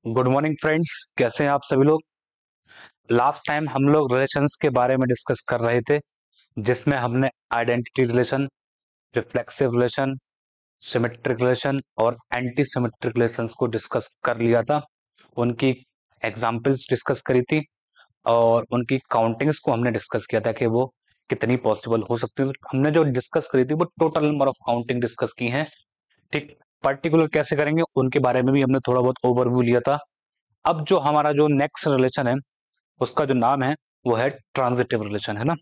Good morning friends, कैसे हैं आप सभी लोग। लास्ट टाइम हम लोग रिलेशंस के बारे में डिस्कस कर रहे थे, जिसमें हमने identity relation, reflexive relation, symmetric relation और एंटी सिमेट्रिक रिलेशंस को डिस्कस कर लिया था। उनकी एग्जांपल्स डिस्कस करी थी और उनकी काउंटिंग्स को हमने डिस्कस किया था कि वो कितनी पॉसिबल हो सकती है। तो हमने जो डिस्कस करी थी वो total number of counting discuss की हैं। ठीक, पर्टिकुलर कैसे करेंगे उनके बारे में भी हमने थोड़ा बहुत ओवरव्यू लिया था। अब जो हमारा जो नेक्स्ट रिलेशन है उसका जो नाम है वो है ट्रांजिटिव रिलेशन, है ना।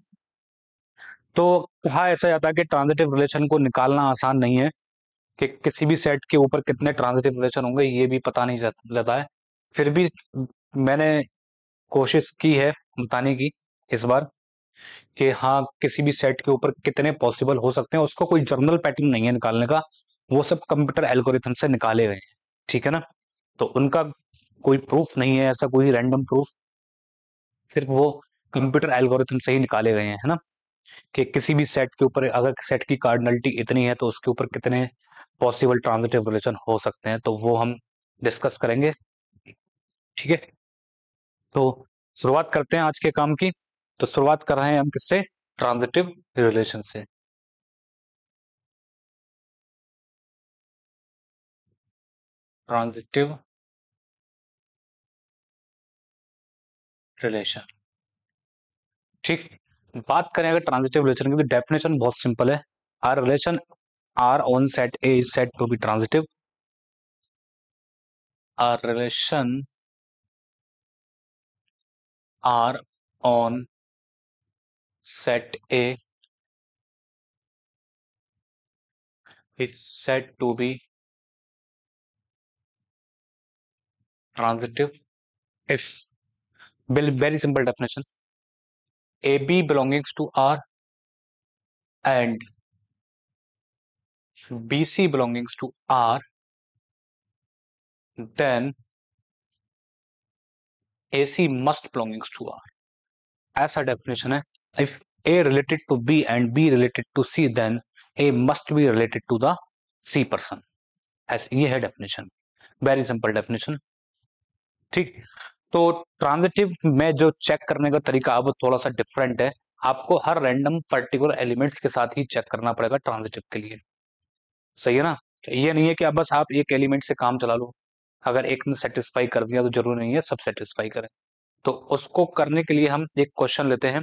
तो कहा ऐसा जाता है कि ट्रांजिटिव रिलेशन को निकालना आसान नहीं है कि किसी भी सेट के ऊपर कितने ट्रांजिटिव रिलेशन होंगे ये भी पता नहीं जाता है। फिर भी मैंने कोशिश की है बताने की इस बार कि हाँ, किसी भी सेट के ऊपर कितने पॉसिबल हो सकते हैं, उसको कोई जर्नल पैटर्न नहीं है निकालने का। वो सब कंप्यूटर एल्गोरिथम से निकाले गए हैं, ठीक है ना। तो उनका कोई प्रूफ नहीं है, ऐसा कोई रैंडम प्रूफ, सिर्फ वो कंप्यूटर एल्गोरिथम से ही निकाले गए हैं, है ना। कि किसी भी सेट के ऊपर अगर सेट की कार्डिनलिटी इतनी है तो उसके ऊपर कितने पॉसिबल ट्रांजिटिव रिलेशन हो सकते हैं, तो वो हम डिस्कस करेंगे, ठीक है। तो शुरुआत करते हैं आज के काम की। तो शुरुआत कर रहे हैं हम किससे? ट्रांजिटिव रिलेशन से। ट्रांजिटिव रिलेशन, ठीक। बात करें अगर ट्रांजिटिव रिलेशन की तो डेफिनेशन बहुत सिंपल है। R relation R on set A is said to be transitive. R relation R on set A is said to be transitive if, very simple definition, AB belongs to R and BC belongs to R, then AC must belongs to R. ऐसा definition है। If A related to B and B related to C, then A must be related to the C person. ऐसे ये है definition, very simple definition, ठीक। तो transitive में जो check करने का तरीका वो थोड़ा सा डिफरेंट है। आपको हर रैंडम पर्टिकुलर एलिमेंट्स के साथ ही चेक करना पड़ेगा ट्रांजिटिव के लिए, सही है ना। ये नहीं है कि आप बस आप एक एलिमेंट से काम चला लो, अगर एक ने सेटिस्फाई कर दिया तो जरूरी नहीं है सब सेटिस्फाई करें। तो उसको करने के लिए हम एक क्वेश्चन लेते हैं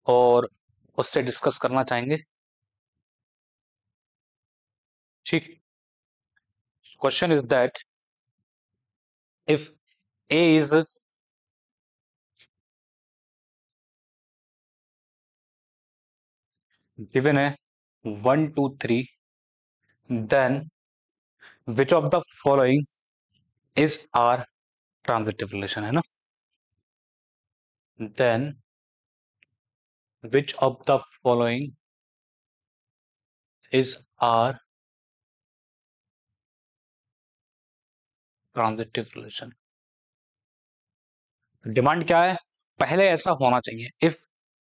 और उससे डिस्कस करना चाहेंगे, ठीक। Question is that if A is given है 1 2 3, then which of the following is our transitive relation, है ना। then which of the following is our transitive relation। Demand क्या है? पहले ऐसा होना चाहिए if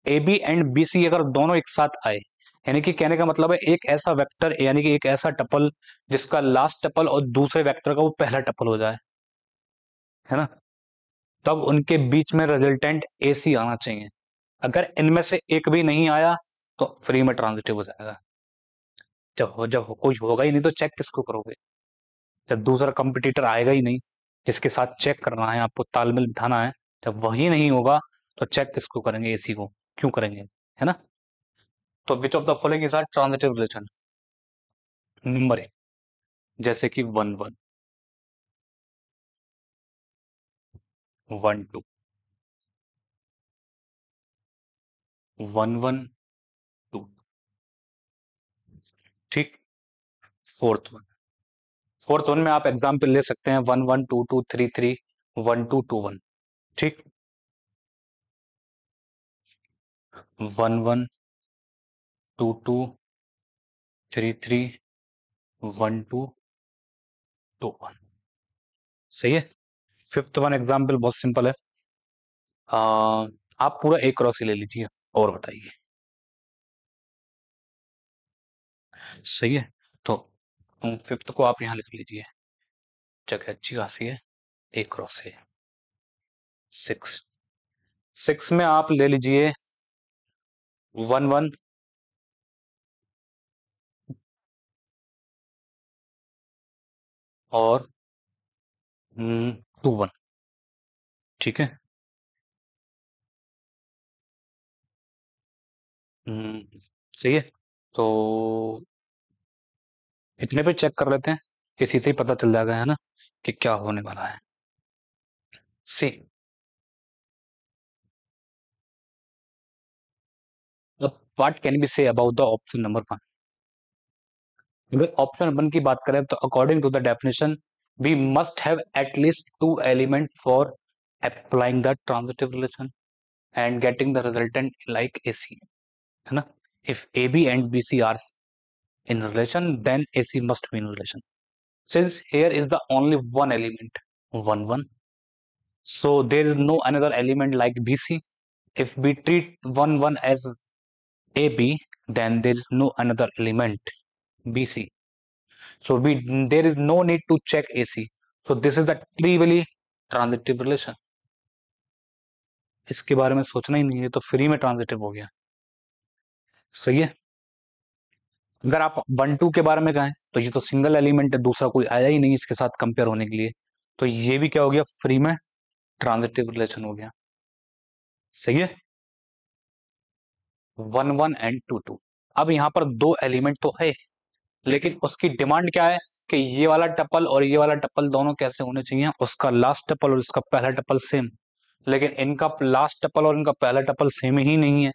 A B and B C अगर दोनों एक साथ आए, यानी कि कहने का मतलब है एक ऐसा वेक्टर यानी कि एक ऐसा टपल जिसका लास्ट टपल और दूसरे वेक्टर का वो पहला टपल हो जाए, है ना, तब उनके बीच में रिजल्टेंट ए सी आना चाहिए। अगर इनमें से एक भी नहीं आया तो फ्री में ट्रांजिटिव हो जाएगा। जब कोई होगा ही नहीं तो चेक किसको करोगे? जब दूसरा कंपटीटर आएगा ही नहीं जिसके साथ चेक करना है, आपको तालमेल बिठाना है, जब वही नहीं होगा तो चेक किसको करेंगे? एसी को क्यों करेंगे, है ना। तो which of the following is our transitive relation? Number A, जैसे कि 1 1, 1 2, 1 1 2, ठीक। फोर्थ वन, फोर्थ वन में आप एग्जाम्पल ले सकते हैं 1 1 2 2 3 3, 1 2 2 1, ठीक। 1 1 2 2 3 3, 1 2 2 1, सही है। फिफ्थ वन एग्जाम्पल बहुत सिंपल है। आ, आप पूरा एक क्रॉस ही ले लीजिए और बताइए, सही है। तो फिफ्थ को आप यहां लिख लीजिए। जगह अच्छी खासी है, ए क्रॉस ए। 6 6 में आप ले लीजिए 1 1 और 2 1। ठीक है। सही है। तो इतने पे चेक कर लेते हैं, इसी से ही पता चल जाएगा, है ना, कि क्या होने वाला है। सी, अब what can be say about the option number 1? अगर ऑप्शन 1 की बात करें तो according to the definition we must have at least 2 element for applying the transitive relation and getting the resultant like AC, है ना। If AB and BC are in relation, then AC must be in relation. Since here is the only one element, 1 1, so there is no another element like BC. If we treat 1 1 as AB, then there is no another element BC. So there is no need to check AC. So this is the trivially transitive relation. इसके बारे में सोचना ही नहीं है, तो free में transitive हो गया। सही है। अगर आप 1 2 के बारे में कहें तो ये तो सिंगल एलिमेंट है, दूसरा कोई आया ही नहीं इसके साथ कंपेयर होने के लिए, तो ये भी क्या हो गया, फ्री में ट्रांजिटिव रिलेशन हो गया। सही है। 1 1 एंड 2 2। अब यहां पर 2 एलिमेंट तो है, लेकिन उसकी डिमांड क्या है कि ये वाला टपल और ये वाला टपल दोनों कैसे होने चाहिए, उसका लास्ट टपल और इसका पहला टपल सेम। लेकिन इनका लास्ट टपल और इनका पहला टपल सेम ही नहीं है,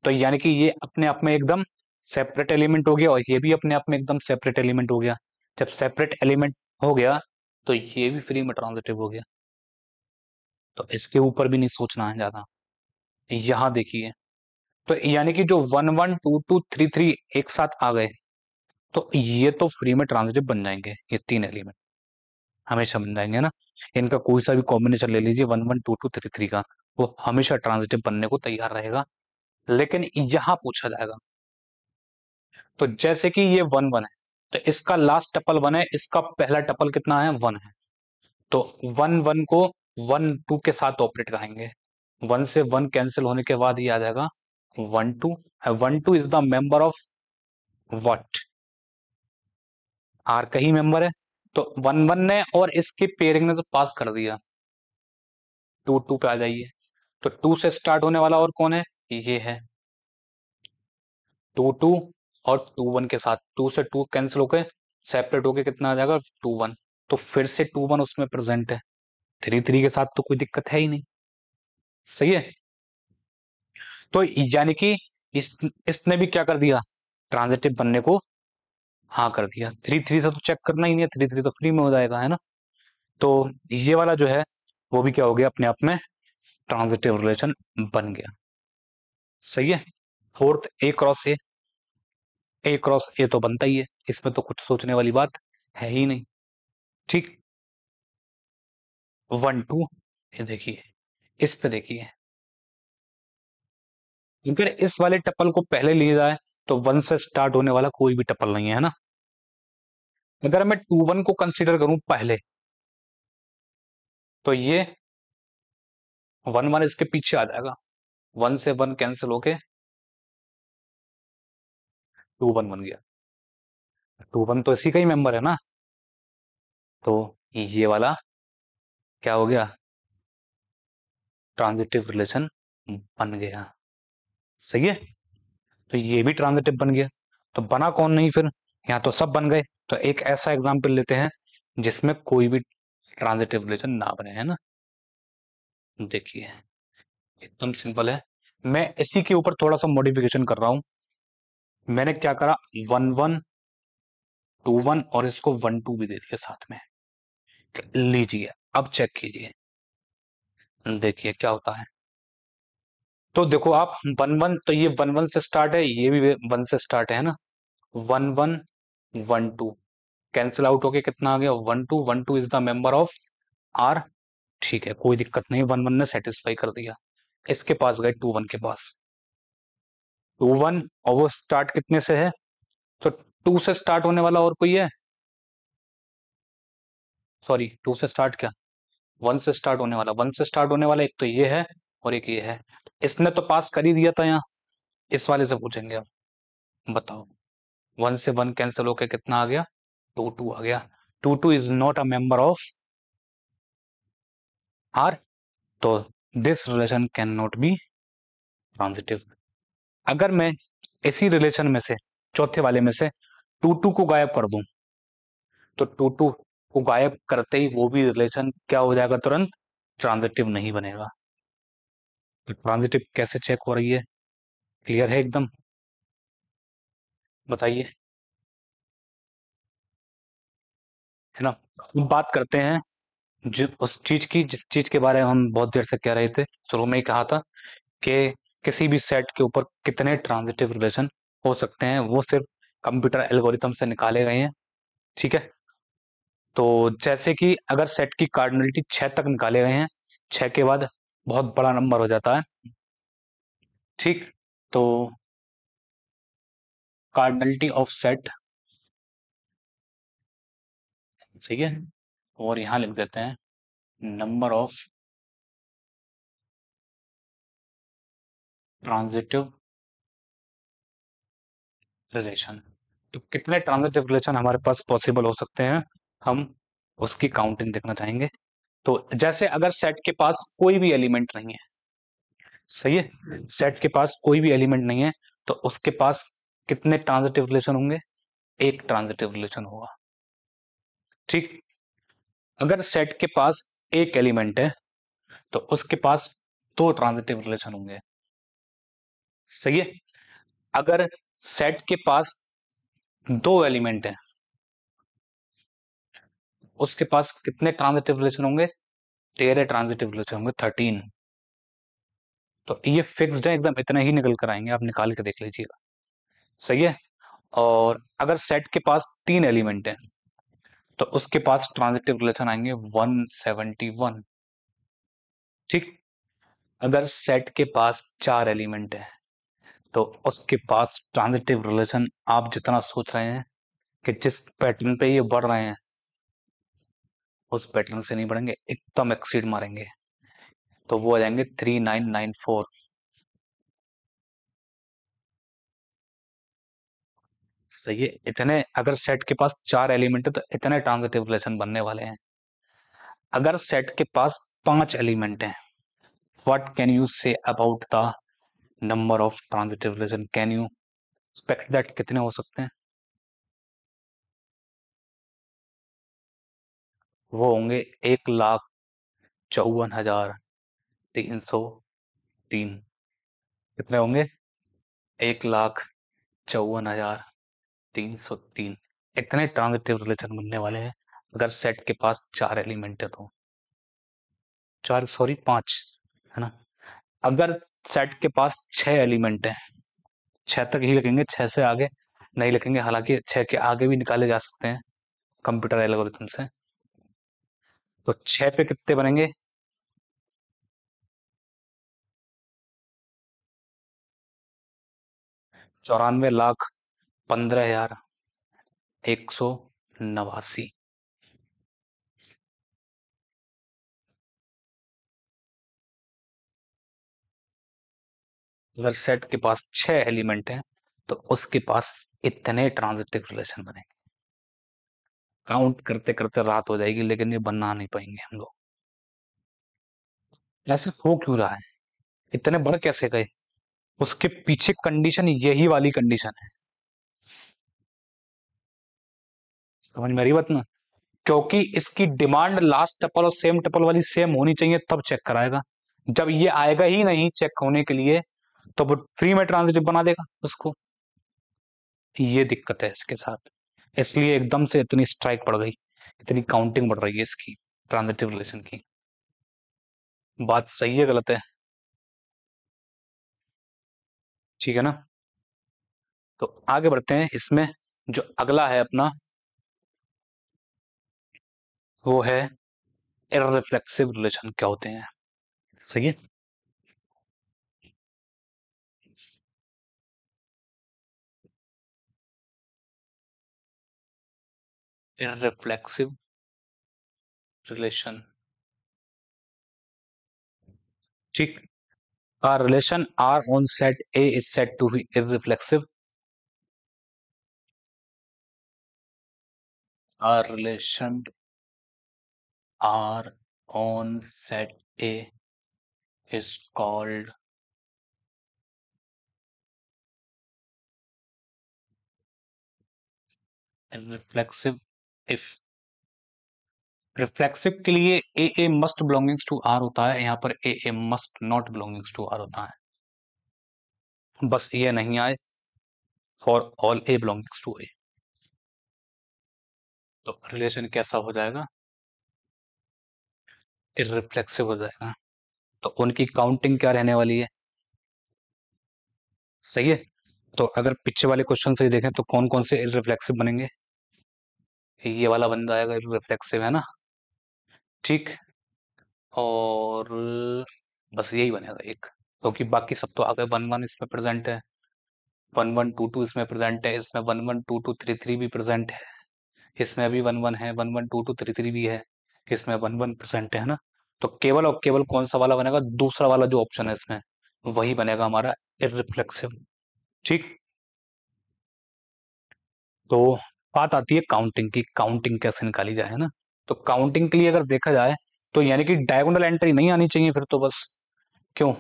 तो यानी कि ये अपने आप में एकदम सेपरेट एलिमेंट हो गया और ये भी अपने आप में एकदम सेपरेट एलिमेंट हो गया। जब सेपरेट एलिमेंट हो गया तो ये भी फ्री में ट्रांजिटिव हो गया। तो इसके ऊपर भी नहीं सोचना है ज्यादा। यहां देखिए, तो यानी कि जो 1 1 2 2 3 3 एक साथ आ गए, तो ये तो फ्री में ट्रांजिटिव बन जाएंगे, ये 3 एलिमेंट हमेशा बन जाएंगे ना। इनका कोई सा भी कॉम्बिनेशन ले लीजिए 1 1 2 2 3 3 का, वो हमेशा ट्रांजिटिव बनने को तैयार रहेगा। लेकिन यहां पूछा जाएगा, तो जैसे कि ये 1 1 है, तो इसका लास्ट टपल 1 है, इसका पहला टपल कितना है, 1 है। तो 1 1 को 1 2 के साथ ऑपरेट कराएंगे, 1 से 1 कैंसिल होने के बाद ये आ जाएगा 1 2। 1 2 is the member of what, R का ही मेंबर है। तो 1 1 ने और इसकी पेयरिंग ने तो पास कर दिया, 2 2 पे आ जाइए। तो 2 से स्टार्ट होने वाला और कौन है, ये है 2 2, और 2 1 के साथ 2 से 2 कैंसिल होके सेपरेट होके कितना आ जाएगा, 2 1। तो फिर से 2 1 उसमें प्रेजेंट है, 3 3 के साथ तो कोई दिक्कत है ही नहीं। सही है। तो यानी कि इसने भी क्या कर दिया, ट्रांजिटिव बनने को हाँ कर दिया। 3 3 से तो चेक करना ही नहीं है, 3 3 तो फ्री में हो जाएगा, है ना। तो ये वाला जो है वो भी क्या हो गया, अपने आप में ट्रांजिटिव रिलेशन बन गया। सही है। फोर्थ, ए क्रॉस ए। ए क्रॉस ए तो बनता ही है, इसमें तो कुछ सोचने वाली बात है ही नहीं। ठीक। 1 2, ये देखिए, इस पे देखिए, अगर इस वाले टपल को पहले लिया जाए तो 1 से स्टार्ट होने वाला कोई भी टपल नहीं है ना। अगर मैं 2 1 को कंसीडर करूं पहले, तो ये 1 1 इसके पीछे आ जाएगा, 1 से 1 कैंसिल होके 2 1 बन गया। 2 1 तो इसी का ही मेंबर है ना, तो ये वाला क्या हो गया, ट्रांजिटिव रिलेशन बन गया। सही है। तो ये भी ट्रांजिटिव बन गया। तो बना कौन नहीं फिर, यहाँ तो सब बन गए। तो एक ऐसा एग्जाम्पल लेते हैं जिसमें कोई भी ट्रांजिटिव रिलेशन ना बने, है ना। देखिए, एकदम सिंपल है, मैं इसी के ऊपर थोड़ा सा मॉडिफिकेशन कर रहा हूं। मैंने क्या करा, 1 1 2 1 और इसको 1 2 भी दे दिया साथ में। लीजिए, अब चेक कीजिए, देखिए क्या होता है। तो देखो आप 1 1, तो ये 1 1 से स्टार्ट है, ये भी 1 से स्टार्ट है ना। 1 1 1 2 कैंसिल आउट होके कितना आ गया, 1 2। 1 2 is the member of R. ठीक है, कोई दिक्कत नहीं, 1 1 ने सेटिस्फाई कर दिया। इसके पास गए 2 1 के पास, 2 1, और वो स्टार्ट कितने से है, तो 2 से स्टार्ट होने वाला और कोई है, सॉरी, टू से स्टार्ट क्या, वन से स्टार्ट होने वाला, वन से स्टार्ट होने वाला एक तो ये है और एक ये है। इसने तो पास कर ही दिया था यहाँ, इस वाले से पूछेंगे अब। बताओ, वन से वन कैंसिल होकर कितना आ गया, टू टू आ गया। Two two is not a member of R, तो this relation can not be transitive. अगर मैं इसी रिलेशन में से, चौथे वाले में से टू टू को गायब कर दूं, तो टू टू को गायब करते ही वो भी रिलेशन क्या हो जाएगा, तुरंत ट्रांजिटिव नहीं बनेगा। तो ट्रांजिटिव कैसे चेक हो रही है, क्लियर है एकदम, बताइए, है ना। अब बात करते हैं जो उस चीज की, जिस चीज के बारे में हम बहुत देर से कह रहे थे, शुरू में ही कहा था कि किसी भी सेट के ऊपर कितने ट्रांजिटिव रिलेशन हो सकते हैं, वो सिर्फ कंप्यूटर एल्गोरिथम से निकाले गए हैं, ठीक है। तो जैसे कि अगर सेट की कार्डिनलिटी 6 तक निकाले गए हैं, 6 के बाद बहुत बड़ा नंबर हो जाता है, ठीक। तो कार्डिनलिटी ऑफ सेट, सही है, और यहां लिख देते हैं नंबर ऑफ ट्रांजिटिव रिलेशन। तो कितने ट्रांजिटिव रिलेशन हमारे पास पॉसिबल हो सकते हैं, हम उसकी काउंटिंग देखना चाहेंगे। तो जैसे अगर सेट के पास कोई भी एलिमेंट नहीं है, सही है, सेट के पास कोई भी एलिमेंट नहीं है, तो उसके पास कितने ट्रांजिटिव रिलेशन होंगे, एक ट्रांजिटिव रिलेशन होगा, ठीक। अगर सेट के पास एक एलिमेंट है, तो उसके पास दो ट्रांजिटिव रिलेशन होंगे, सही है। अगर सेट के पास दो एलिमेंट है, उसके पास कितने ट्रांजिटिव रिलेशन होंगे, 13 ट्रांजिटिव रिलेशन होंगे, 13। तो ये फिक्स्ड है एकदम, इतना ही निकल कर आएंगे, आप निकाल के देख लीजिएगा, सही है। और अगर सेट के पास तीन एलिमेंट है, तो उसके पास ट्रांजिटिव रिलेशन आएंगे 171, ठीक। अगर सेट के पास चार एलिमेंट है, तो उसके पास ट्रांजिटिव रिलेशन, आप जितना सोच रहे हैं कि जिस पैटर्न पे ये बढ़ रहे हैं, उस पैटर्न से नहीं बढ़ेंगे, एकदम एक्सीड मारेंगे, तो वो आ जाएंगे 3994, सही है। इतने, अगर सेट के पास चार एलिमेंट है तो इतने ट्रांजिटिव रिलेशन बनने वाले हैं। अगर सेट के पास पांच एलिमेंट हैं, व्हाट कैन यू से about the number of transitive relation, can you expect that कितने हो सकते हैं, वो होंगे 1,54,303। कितने होंगे, 1,54,303। इतने ट्रांजिटिव रिलेशन बनने वाले हैं अगर सेट के पास चार एलिमेंट है तो, चार सॉरी पांच, है ना। अगर सेट के पास छह एलिमेंट है, छह तक ही लिखेंगे, छह से आगे नहीं लिखेंगे, हालांकि छह के आगे भी निकाले जा सकते हैं कंप्यूटर एल्गोरिथम से। तो छह पे कितने बनेंगे, 94,15,189। अगर सेट के पास छह एलिमेंट हैं, तो उसके पास इतने ट्रांजिटिव रिलेशन बनेंगे। काउंट करते करते रात हो जाएगी, लेकिन ये बना नहीं पाएंगे हम लोग। ऐसे हो क्यों रहा है, इतने बढ़ कैसे गए, उसके पीछे कंडीशन यही वाली कंडीशन है, समझ में आ रही बात ना। क्योंकि इसकी डिमांड लास्ट टपल और सेम टपल वाली सेम होनी चाहिए, तब चेक कराएगा। जब ये आएगा ही नहीं चेक होने के लिए, तो वो फ्री में ट्रांजिटिव बना देगा उसको। ये दिक्कत है इसके साथ, इसलिए एकदम से इतनी स्ट्राइक पड़ गई, इतनी काउंटिंग बढ़ रही है इसकी, ट्रांजिटिव रिलेशन की। बात सही है गलत है, ठीक है ना। तो आगे बढ़ते हैं, इसमें जो अगला है अपना, वो है इररिफ्लेक्सिव रिलेशन क्या होते हैं, सही है। इररिफ्लेक्सिव रिलेशन, ठीक। A relation R on set A is said to be irreflexive. A relation R on set A is called irreflexive if reflexive के लिए a a must belongings to R होता है, यहाँ पर a a must not belongings to R होता है, बस ये नहीं आए for all a belongings to A, तो रिलेशन कैसा हो जाएगा, इररिफ्लेक्सिव हो जाएगा। तो उनकी काउंटिंग क्या रहने वाली है, सही है। तो अगर पीछे वाले क्वेश्चन से देखें तो कौन कौन से इररिफ्लेक्सिव बनेंगे, ये वाला बन जाएगा इररिफ्लेक्सिव, है ना, ठीक। और बस यही बनेगा एक, क्योंकि बाकी सब तो आगे वन वन इसमें प्रेजेंट है, वन वन टू टू इसमें प्रेजेंट है, इसमें one one two two three three भी प्रेजेंट है, इसमें भी वन वन है, one one two two three three भी है, इसमें वन वन प्रेजेंट है ना। तो केवल और केवल कौन सा वाला बनेगा, दूसरा वाला जो ऑप्शन है इसमें, वही बनेगा हमारा इररिफ्लेक्सिव, ठीक। तो बात आती है काउंटिंग की, काउंटिंग कैसे निकाली जाए, है ना। तो काउंटिंग के लिए अगर देखा जाए तो यानी कि डायगोनल एंट्री नहीं आनी चाहिए फिर तो बस, क्यों,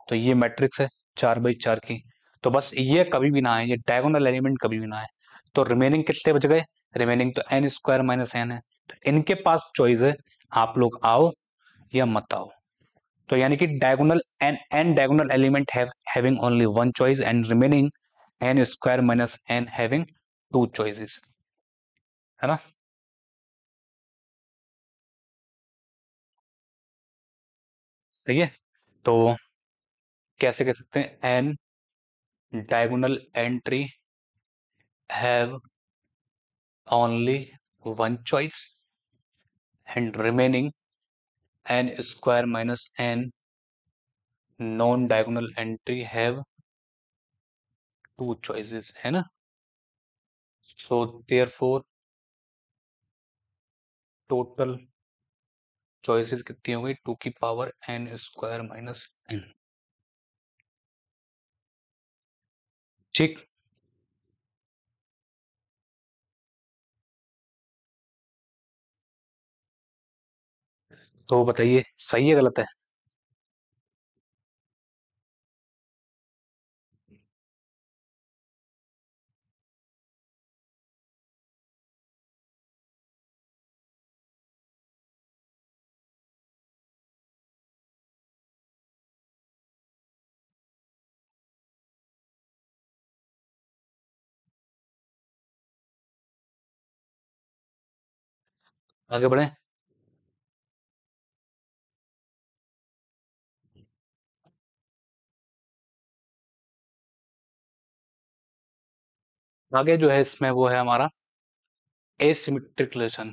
तो ये मैट्रिक्स है 4 बाई 4 की, तो बस ये कभी भी ना आए, ये डायगोनल एलिमेंट कभी भी ना आए। तो रिमेनिंग कितने बच गए, रिमेनिंग तो एन स्क्वायर माइनस एन है, तो इनके पास चॉइस है, आप लोग आओ या मत आओ। तो यानी कि diagonal n diagonal element having only one choice and remaining n square minus n having two choices, है ना। सही है। तो कैसे कह सकते हैं, n diagonal entry have only one choice and remaining n square minus n non-diagonal entry have two choices, है ना। So therefore total choices कितनी हो गई, 2 की power n square minus n, ठीक। तो बताइए सही है गलत है, आगे बढ़े। आगे जो है इसमें वो है हमारा एसिमेट्रिक रिलेशन,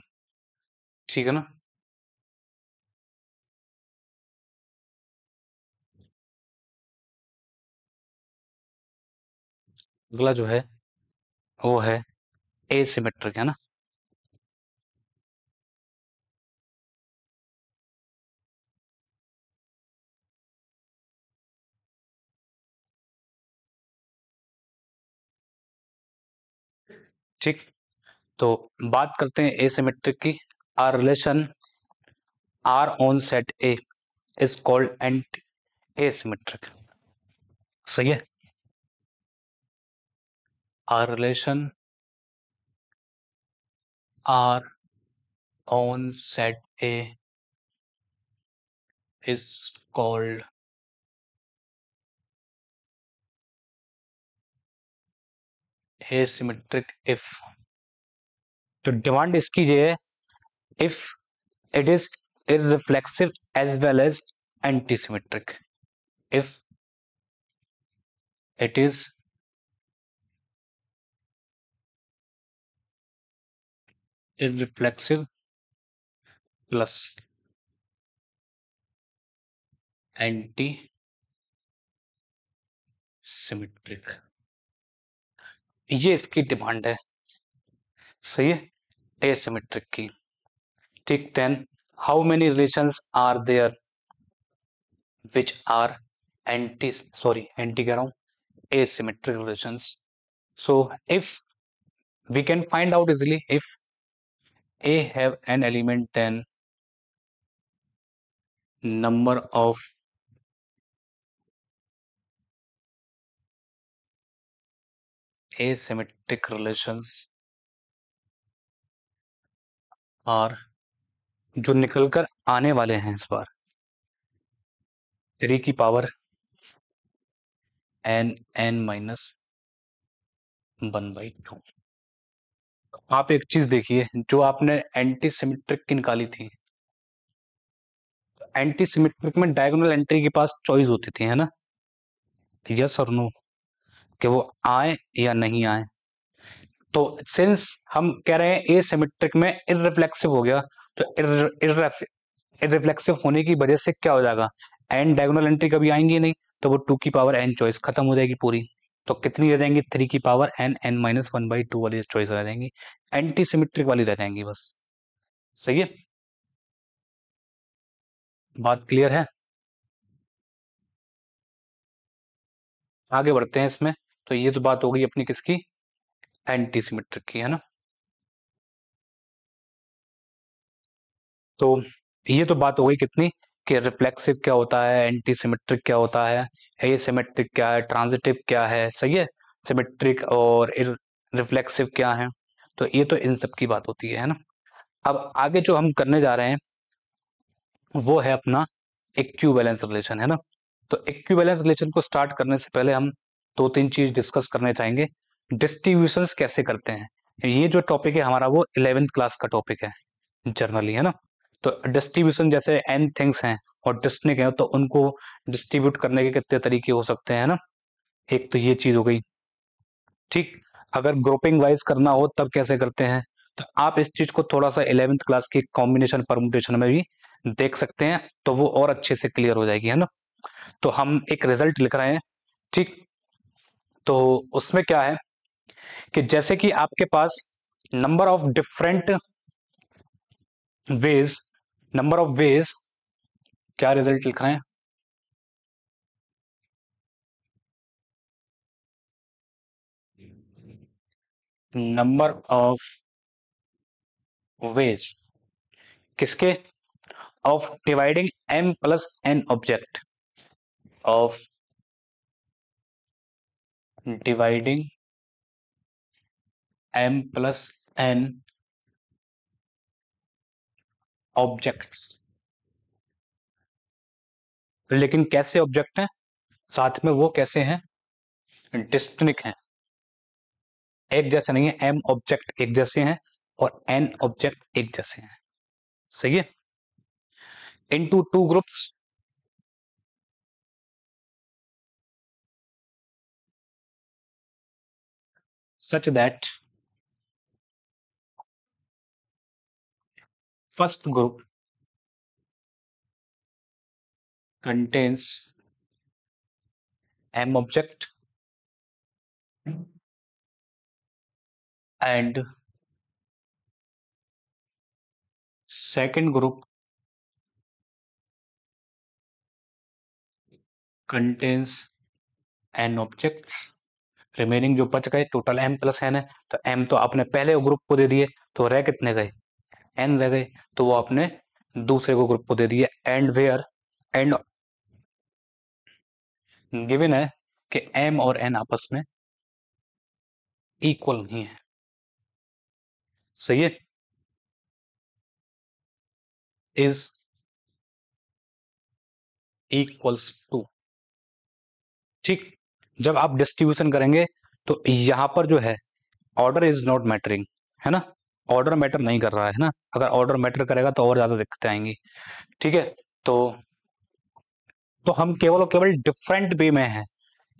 ठीक है ना। अगला जो है वो है एसिमेट्रिक, है ना। ठीक। तो बात करते हैं एसिमेट्रिक की। R relation R on set A is called anti asymmetric, सही है। R relation R on set A is called asymmetric if, तो डिमांड इसकी ये है, if it is irreflexive as well as antisymmetric, if it is irreflexive plus antisymmetric, ये इसकी demand है, सही है, एसिमेट्रिक की। ठीक, then how many relations are there which are anti कह रहा हूं asymmetric relations. So if we can find out easily, if A have an element, then number of asymmetric relations are, जो निकल कर आने वाले हैं इस बार, 3 की पावर n माइनस 1/2. आप एक चीज देखिए, जो आपने एंटी सिमेट्रिक की निकाली थी, एंटी सिमेट्रिक में डायगोनल एंट्री के पास चॉइस होती थी, है ना, यस और नो, कि वो आए या नहीं आए. तो सिंस हम कह रहे हैं ए सिमेट्रिक में इररिफ्लेक्सिव हो गया, तो इररिफ्लेक्सिव होने की वजह से क्या हो जाएगा, एन डायगोनल एंट्री कभी आएंगी नहीं, तो वो 2 की पावर n चॉइस खत्म हो जाएगी पूरी. तो कितनी रह जाएंगी, 3 की पावर n माइनस 1/2 वाली चॉइस रह जाएंगी, एंटी सिमेट्रिक वाली रह जाएंगी बस. सही है, बात क्लियर है. आगे बढ़ते हैं इसमें. तो ये तो बात हो गई अपनी किसकी, एंटी सिमेट्रिक की, है ना. तो ये तो बात हो गई कितनी, कि रिफ्लेक्सिव क्या होता है, एंटी सिमेट्रिक क्या होता है, एसिमेट्रिक क्या है, ट्रांजिटिव क्या है. सही है, सिमेट्रिक और रिफ्लेक्सिव क्या है. तो ये तो इन सब की बात होती है ना. अब आगे जो हम करने जा रहे हैं वो है अपना इक्विवेलेंस रिलेशन, है ना. तो इक्विवेलेंस रिलेशन को स्टार्ट करने से पहले हम 2-3 चीज डिस्कस करने चाहेंगे. डिस्ट्रीब्यूशंस कैसे करते हैं, ये जो टॉपिक है हमारा वो 11th क्लास का टॉपिक है जनरली, है ना. तो डिस्ट्रीब्यूशन जैसे n थिंग्स हैं और डिस्टिंक्ट हैं, तो उनको डिस्ट्रीब्यूट करने के कितने तरीके हो सकते हैं ना. एक तो ये चीज हो गई. ठीक, अगर ग्रुपिंग वाइज करना हो तब कैसे करते हैं, तो आप इस चीज को थोड़ा सा 11th क्लास की कॉम्बिनेशन परमुटेशन में भी देख सकते हैं, तो वो और अच्छे से क्लियर हो जाएगी, है ना. तो हम एक रिजल्ट लिख रहे हैं. ठीक, तो उसमें क्या है कि जैसे कि आपके पास number of different ways, number of ways, क्या रिजल्ट लिख रहे हैं, नंबर ऑफ वेज किसके, of dividing m plus n object, of dividing m plus n objects. लेकिन कैसे ऑब्जेक्ट हैं, साथ में वो कैसे हैं, डिस्टिंक्ट हैं, एक जैसे नहीं है. m ऑब्जेक्ट एक जैसे हैं और n ऑब्जेक्ट एक जैसे हैं. सही है, into 2 groups, such that first group contains m object and second group contains n objects. Remaining जो बच गए टोटल m प्लस n है, तो m तो आपने पहले ग्रुप को दे दिए, तो रह कितने गए, n रह गए, तो वो आपने दूसरे को ग्रुप को दे दिए. एंड वेयर एंड गिवन है कि m और n आपस में इक्वल नहीं है. सही है, इज इक्वल्स टू. ठीक, जब आप डिस्ट्रीब्यूशन करेंगे तो यहां पर जो है ऑर्डर इज नॉट मैटरिंग, है ना, ऑर्डर मैटर नहीं कर रहा है ना. अगर ऑर्डर मैटर करेगा तो और ज्यादा दिक्कतें आएंगी. ठीक है, तो हम केवल और केवल डिफरेंट वे में है,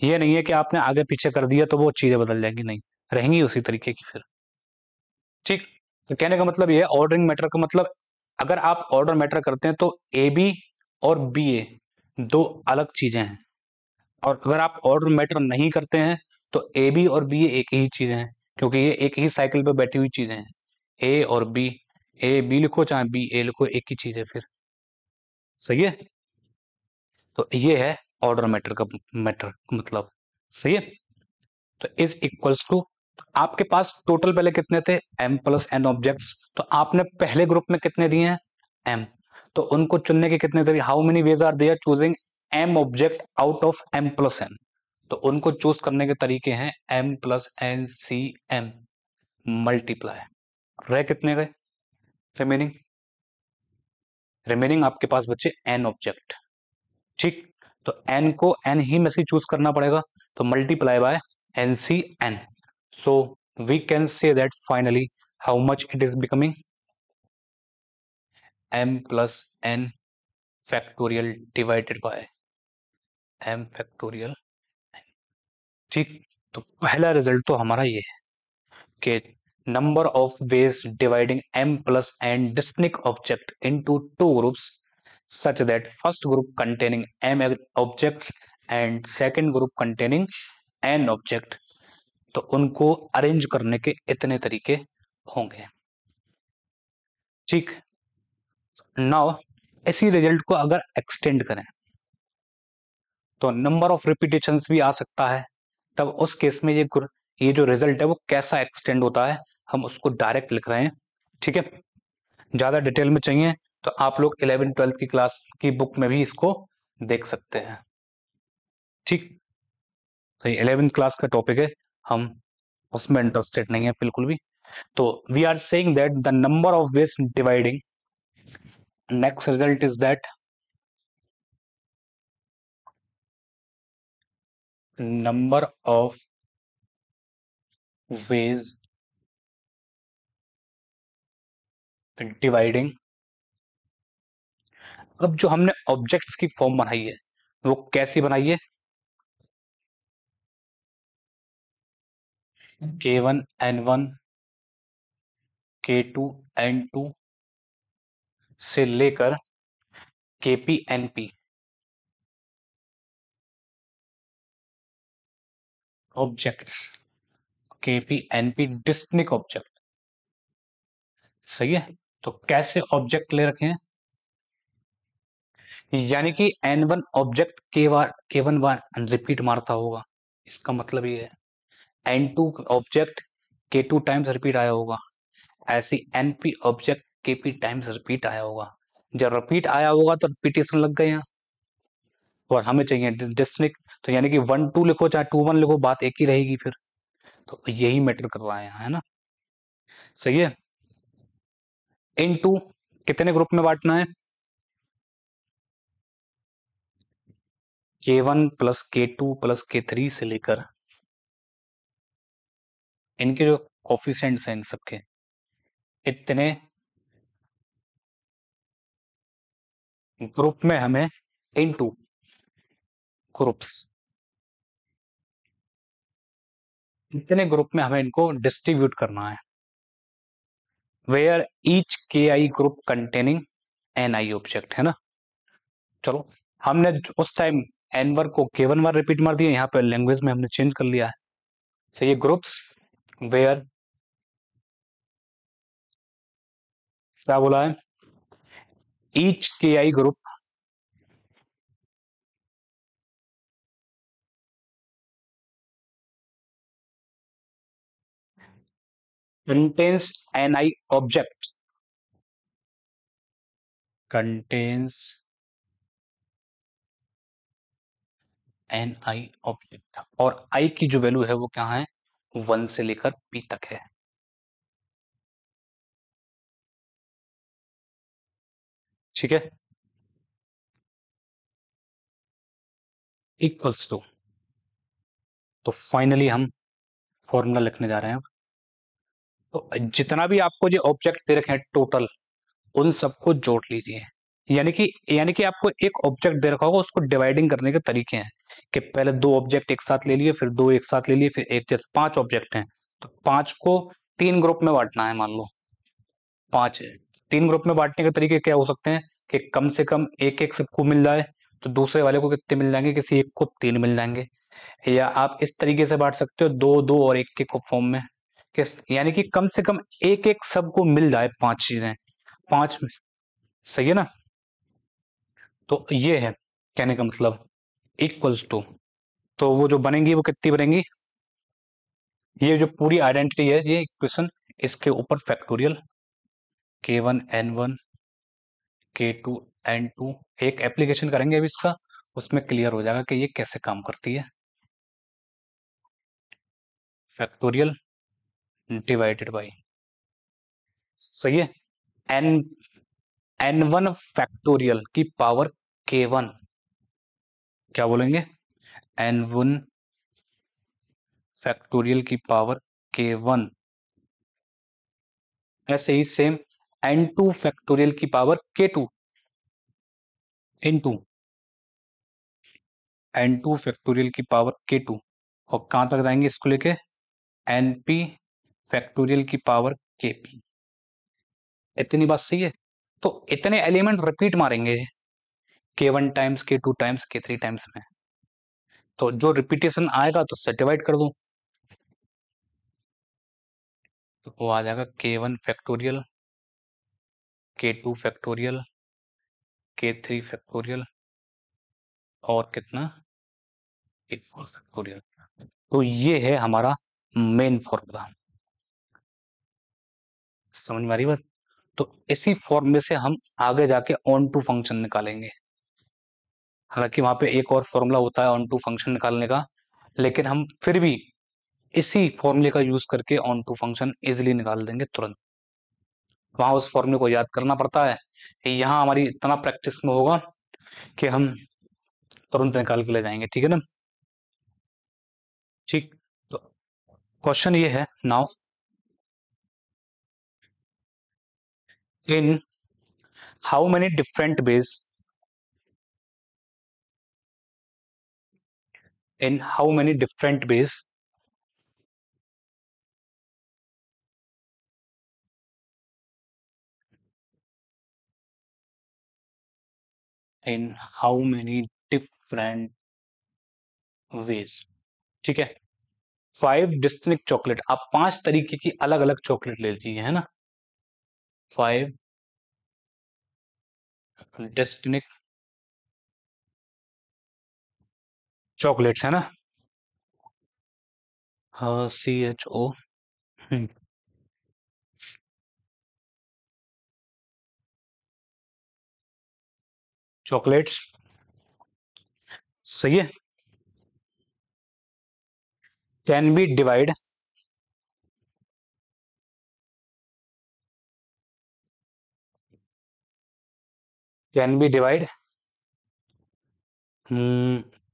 ये नहीं है कि आपने आगे पीछे कर दिया तो वो चीजें बदल जाएंगी, नहीं, रहेंगी उसी तरीके की फिर. ठीक, तो कहने का मतलब ये है, ऑर्डरिंग मैटर का मतलब, अगर आप ऑर्डर मैटर करते हैं तो ए बी और बी ए दो अलग चीजें हैं, और अगर आप ऑर्डर मैटर नहीं करते हैं तो ए बी और बी एक ही चीजें हैं, क्योंकि ये एक ही साइकिल पे बैठी हुई चीजें हैं, ए और बी ए बी लिखो चाहे बी ए लिखो, एक ही चीज है फिर। सही है, तो ये है ऑर्डर मैटर का मैटर मतलब। सही है, तो इज इक्वल्स टू, आपके पास टोटल पहले कितने थे, m प्लस एन ऑब्जेक्ट्स, तो आपने पहले ग्रुप में कितने दिए हैं, m, तो उनको चुनने के कितने तरीके, how many ways are there choosing m object out of m plus n, तो उनको चूज करने के तरीके हैं m plus n C m multiply, रह कितने गए रिमेनिंग, रिमेनिंग आपके पास बचे n ऑब्जेक्ट। ठीक, तो n को n ही में से चूज करना पड़ेगा, तो multiply by NC n, so we can say that finally how much it is becoming, m plus n factorial divided by m factorial। ठीक, तो पहला रिजल्ट तो हमारा ये है कि number of ways dividing m plus n distinct object into two groups such that first group containing m objects and second group containing n object, तो उनको अरेंज करने के इतने तरीके होंगे। ठीक, नाउ इसी रिजल्ट को अगर एक्सटेंड करें तो नंबर ऑफ रिपीटेशंस भी आ सकता है, तब उस केस में ये जो रिजल्ट है वो कैसा एक्सटेंड होता है, हम उसको डायरेक्ट लिख रहे हैं। ठीक है, ज्यादा डिटेल में चाहिए तो आप लोग 11th-12th की क्लास की बुक में भी इसको देख सकते हैं। ठीक, तो ये 11th क्लास का टॉपिक है, हम उसमें इंटरेस्टेड नहीं है बिल्कुल भी। तो we are saying that the number of ways dividing, next result is that number of ways dividing. अब जो हमने ऑब्जेक्ट्स की फॉर्म बनाई है वो कैसी बनाई है, k1 n1 k2 n2 से लेकर kp np objects, kp np distinct object. सही है, तो कैसे ऑब्जेक्ट ले रखे हैं, यानी कि n1 ऑब्जेक्ट k1 बार रिपीट मारता होगा, इसका मतलब ये है n2 object k2 times repeat आया होगा, ऐसी np object kp times repeat आया होगा। जब रिपीट आया होगा तो रिपीटेशन लग गए यहाँ, और हमें चाहिए डिस्टिंक्ट, तो यानी कि 1 2 लिखो चाहे 2 1 लिखो, बात एक ही रहेगी फिर, तो यही मैटर कर रहा है यहाँ, है ना। सही है, इनटू कितने ग्रुप में बांटना है, k1 plus k2 plus k3 से लेकर इनके जो कोफिशिएंट्स हैं इन सबके, इतने ग्रुप में हमें इनटू ग्रुप्स, इतने ग्रुप में हमें इनको डिस्ट्रीब्यूट करना है, where each k i group containing n i object, है ना। चलो, हमने उस टाइम एन वर को k1 बार रिपीट मार दिया, यहाँ पे लैंग्वेज में हमने चेंज कर लिया है। सो ये ग्रुप्स वेयर, क्या बोला है, each k i group contains ni object, contains ni object, और i की जो वैल्यू है वो क्या है, 1 से लेकर p तक है। ठीक है, इक्वल्स टू, तो फाइनली हम फॉर्मूला लिखने जा रहे हैं। तो जितना भी आपको जो ऑब्जेक्ट दे रखे हैं टोटल, उन सबको जोड़ लीजिए, यानी कि आपको एक ऑब्जेक्ट दे रखा होगा, उसको डिवाइडिंग करने के तरीके हैं कि पहले 2 ऑब्जेक्ट एक साथ ले लिए, फिर 2 एक साथ ले लिए, फिर एक, जैसे 5 ऑब्जेक्ट हैं तो 5 को 3 ग्रुप में बांटना है, मान लो 5 है, 3 ग्रुप में बांटने के तरीके क्या हो सकते हैं कि कम से कम एक एक सबको मिल जाए, तो दूसरे वाले को कितने मिल जाएंगे, किसी एक को 3 मिल जाएंगे, या आप इस तरीके से बांट सकते हो 2 2 और 1 के फॉर्म में, यानी कि कम से कम एक एक सबको मिल जाए 5 चीजें, 5 में, सही है ना। तो ये है कहने का मतलब इक्वल्स टू, तो वो जो बनेंगी वो कितनी बनेंगी, ये जो पूरी आइडेंटिटी है ये इक्वेशन, इसके ऊपर factorial k1 n1 k2 n2, एक एप्लीकेशन करेंगे अभी इसका, उसमें क्लियर हो जाएगा कि ये कैसे काम करती है। फैक्टोरियल डिवाइडेड बाई, सही है, एन n1 फैक्टोरियल की पावर k1, क्या बोलेंगे, n1 फैक्टोरियल की पावर k1, ऐसे ही सेम n2 फैक्टोरियल की power k2 into n2 factorial की पावर k2, और कहां तक जाएंगे इसको लेके, np फैक्टोरियल की पावर kp। इतनी बात सही है। तो इतने एलिमेंट रिपीट मारेंगे k1 times k2 times k3 times में, तो जो रिपीटेशन आएगा तो उससे डिवाइड कर दो, तो वो आ जाएगा k1 factorial k2 factorial k3 factorial और कितना k4 फैक्टोरियल। तो ये है हमारा मेन फॉर्मूला, समझ में आ रही बात। तो इसी फॉर्म में से हम आगे जाके ऑन टू फंक्शन निकालेंगे, हालांकि वहां पे एक और फॉर्मूला होता है ऑन टू फंक्शन निकालने का, लेकिन हम फिर भी इसी फॉर्मूले का यूज करके ऑन टू फंक्शन इजिली निकाल देंगे तुरंत। वहां उस फॉर्मूले को याद करना पड़ता है, यहाँ हमारी इतना प्रैक्टिस में होगा कि हम तुरंत निकाल के ले जाएंगे, ठीक है ना। ठीक, तो क्वेश्चन ये है now, in how many different ways, in how many different ways in how many different ways, ठीक है। 5 डिस्टिंक्ट चॉकलेट, आप 5 तरीके की अलग अलग चॉकलेट ले लीजिए, है ना, 5 डिस्टिंक्ट चॉकलेट्स, है ना, हाँ CHO चॉकलेट्स, सही है, can be divide can be divide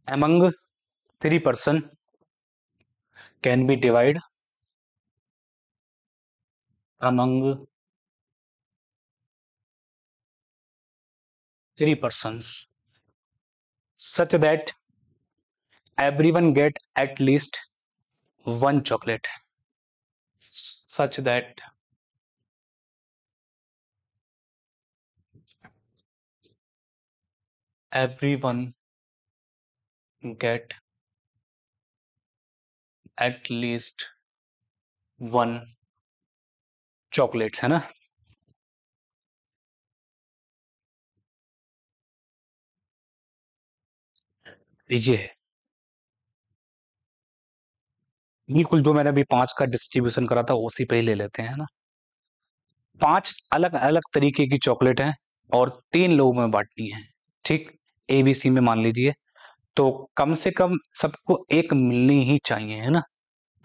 among 3 person, can be divide among 3 persons such that everyone get at least one chocolate, such that everyone get at least one chocolates, है ना। ये है बिल्कुल जो मैंने अभी 5 का डिस्ट्रीब्यूशन करा था उसी पे ही ले लेते हैं ना। 5 अलग अलग तरीके की चॉकलेट हैं और 3 लोगों में बांटनी है, ठीक, ABC में मान लीजिए, तो कम से कम सबको एक मिलनी ही चाहिए, है ना।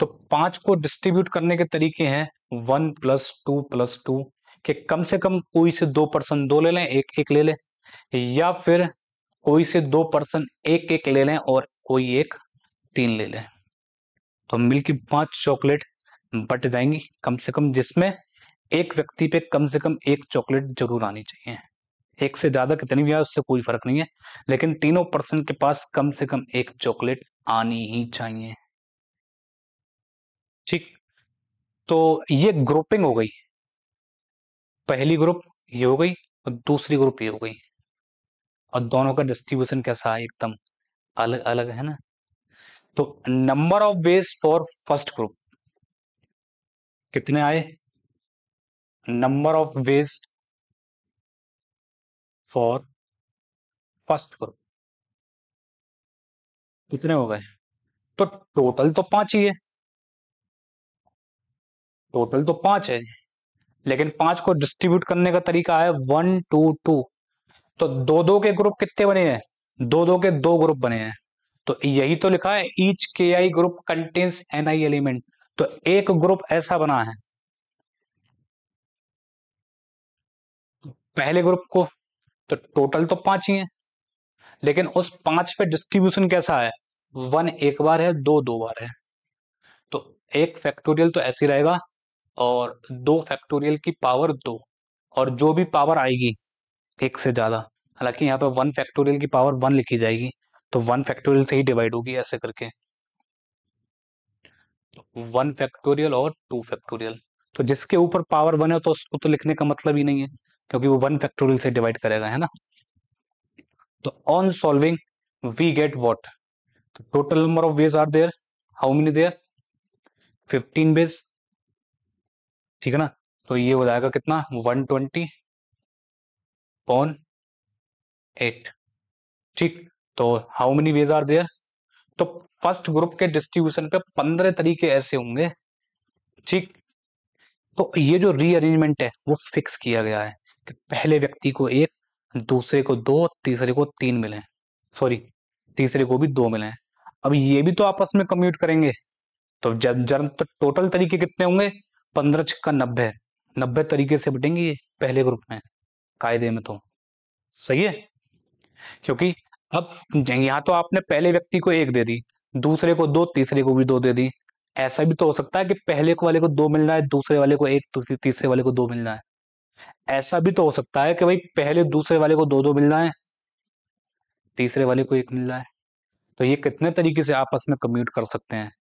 तो 5 को डिस्ट्रीब्यूट करने के तरीके हैं 1+2+2, कि कम से कम कोई से 2 पर्सन 2 ले लें, एक एक ले लें, या फिर कोई से 2 पर्सन एक एक ले लें और कोई एक 3 ले लें। तो मिलके 5 चॉकलेट बट जाएंगी कम से कम, जिसमें एक व्यक्ति पे कम से कम एक चॉकलेट जरूर आनी चाहिए, एक से ज्यादा कितनी भी आए उससे कोई फर्क नहीं है, लेकिन तीनों पर्सन के पास कम से कम एक चॉकलेट आनी ही चाहिए, ठीक। तो ये ग्रुपिंग हो गई, पहली ग्रुप ये हो गई और दूसरी ग्रुप ये हो गई, और दोनों का डिस्ट्रीब्यूशन कैसा है, एकदम अलग अलग, है ना। तो number of ways for first group कितने आए, number of ways for first group कितने हो गए? तो टोटल तो 5 ही है, टोटल तो 5 है, लेकिन 5 को डिस्ट्रीब्यूट करने का तरीका है 1 2 2। तो दो दो के ग्रुप कितने बने हैं? दो दो के दो ग्रुप बने हैं। तो यही तो लिखा है each k i group contains n i element. तो एक ग्रुप ऐसा बना है पहले ग्रुप को, तो टोटल तो 5 ही है, लेकिन उस 5 पे डिस्ट्रीब्यूशन कैसा है? 1 एक बार है, 2 दो बार है। तो एक फैक्टोरियल तो ऐसे ही रहेगा, और 2 फैक्टोरियल की पावर 2, और जो भी पावर आएगी एक से ज्यादा, हालांकि यहाँ पे 1 फैक्टोरियल की पावर 1 लिखी जाएगी, तो 1 फैक्टोरियल से ही डिवाइड होगी ऐसे करके। 1 फैक्टोरियल और 2 फैक्टोरियल, तो जिसके ऊपर पावर 1 है तो उसको तो लिखने का मतलब ही नहीं है, क्योंकि वो 1 फैक्टोरियल से डिवाइड करेगा, है ना। तो on solving we get what? Total number of ways are there, how many there? 15 ways, ठीक है ना। तो ये हो जाएगा कितना? 120/8, ठीक। तो how many ways are there? तो फर्स्ट ग्रुप के डिस्ट्रीब्यूशन पे 15 तरीके ऐसे होंगे, ठीक। तो ये जो रीअरेंजमेंट है वो फिक्स किया गया है कि पहले व्यक्ति को एक, दूसरे को दो, तीसरे को तीन मिले, सॉरी, तीसरे को भी दो मिले। अब ये भी तो आपस में कम्यूट करेंगे, तो जब जब तो टोटल तरीके कितने होंगे? 15 × 90, 90 तरीके से बटेंगे ये पहले ग्रुप में, कायदे में तो। सही है, क्योंकि अब यहाँ तो आपने पहले व्यक्ति को एक दे दी, दूसरे को दो, तीसरे को भी दो दे दी। ऐसा भी तो हो सकता है कि पहले वाले को दो मिल जाए, दूसरे वाले को एक, तीसरे वाले को दो मिल जाए। ऐसा भी तो हो सकता है कि भाई पहले दूसरे वाले को दो दो मिल जाए, तीसरे वाले को एक मिल जाए। तो ये कितने तरीके से आपस में कम्यूट कर सकते हैं?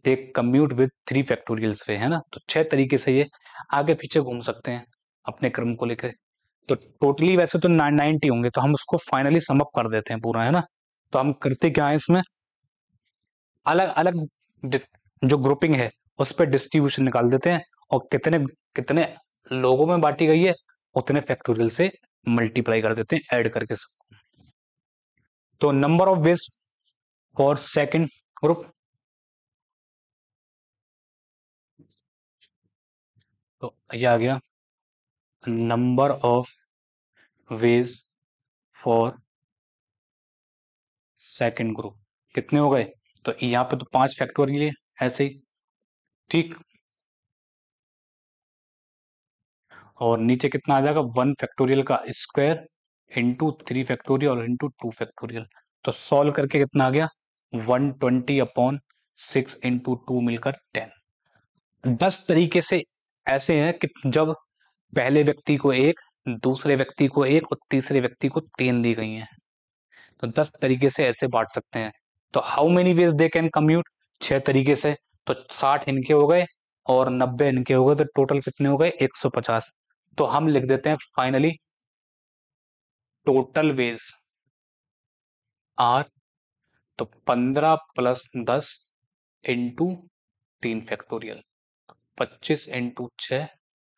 दे कम्यूट विद 3 फैक्टोरियल्स वे, है ना। तो 6 तरीके से ये आगे पीछे घूम सकते हैं अपने क्रम को लेकर। तो टोटली वैसे तो 90 होंगे, तो हम उसको फाइनली सम अप कर देते हैं पूरा, है ना। तो हम करते क्या है इसमें, अलग अलग जो ग्रुपिंग है उस पर डिस्ट्रीब्यूशन निकाल देते हैं, और कितने कितने लोगों में बांटी गई है उतने फैक्टोरियल से मल्टीप्लाई कर देते हैं, ऐड करके सब। तो number of ways for second group, तो ये आ गया number of ways for second group, कितने हो गए? तो यहाँ पे तो 5 फैक्टोरियल है ऐसे ही, ठीक। और नीचे कितना आ जाएगा? 1 फैक्टोरियल का स्क्वायर इंटू 3 फैक्टोरियल और इंटू 2 फैक्टोरियल। तो सॉल्व करके कितना आ गया? 120/6 इंटू 2 मिलकर 10। 10 तरीके से ऐसे हैं कि जब पहले व्यक्ति को एक, दूसरे व्यक्ति को एक और तीसरे व्यक्ति को तीन दी गई हैं, तो 10 तरीके से ऐसे बांट सकते हैं। तो how many veg they can commute? 6 तरीके से। तो 60 इनके हो गए और 90 इनके हो गए, तो टोटल कितने हो गए? 150। तो हम लिख देते हैं फाइनली टोटल वेज आर, तो 15 + 10 इंटू 3 फैक्टोरियल, 25 × 6,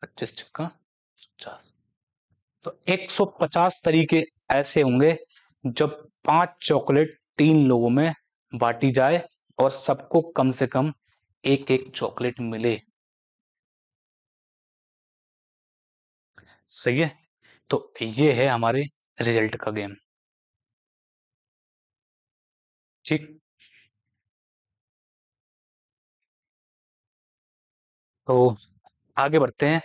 25 × 50। तो 150 तरीके ऐसे होंगे जब 5 चॉकलेट 3 लोगों में बांटी जाए और सबको कम से कम एक एक चॉकलेट मिले। सही है, तो ये है हमारे रिजल्ट का गेम, ठीक। तो आगे बढ़ते हैं।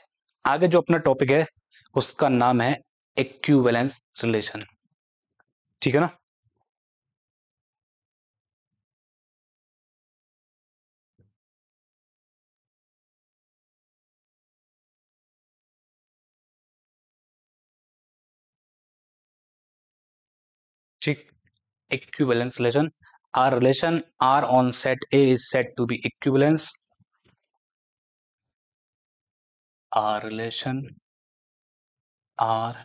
आगे जो अपना टॉपिक है उसका नाम है इक्विवेलेंस रिलेशन, ठीक है ना। ठीक, equivalence relation, a relation R on set A is said to be equivalence, a relation R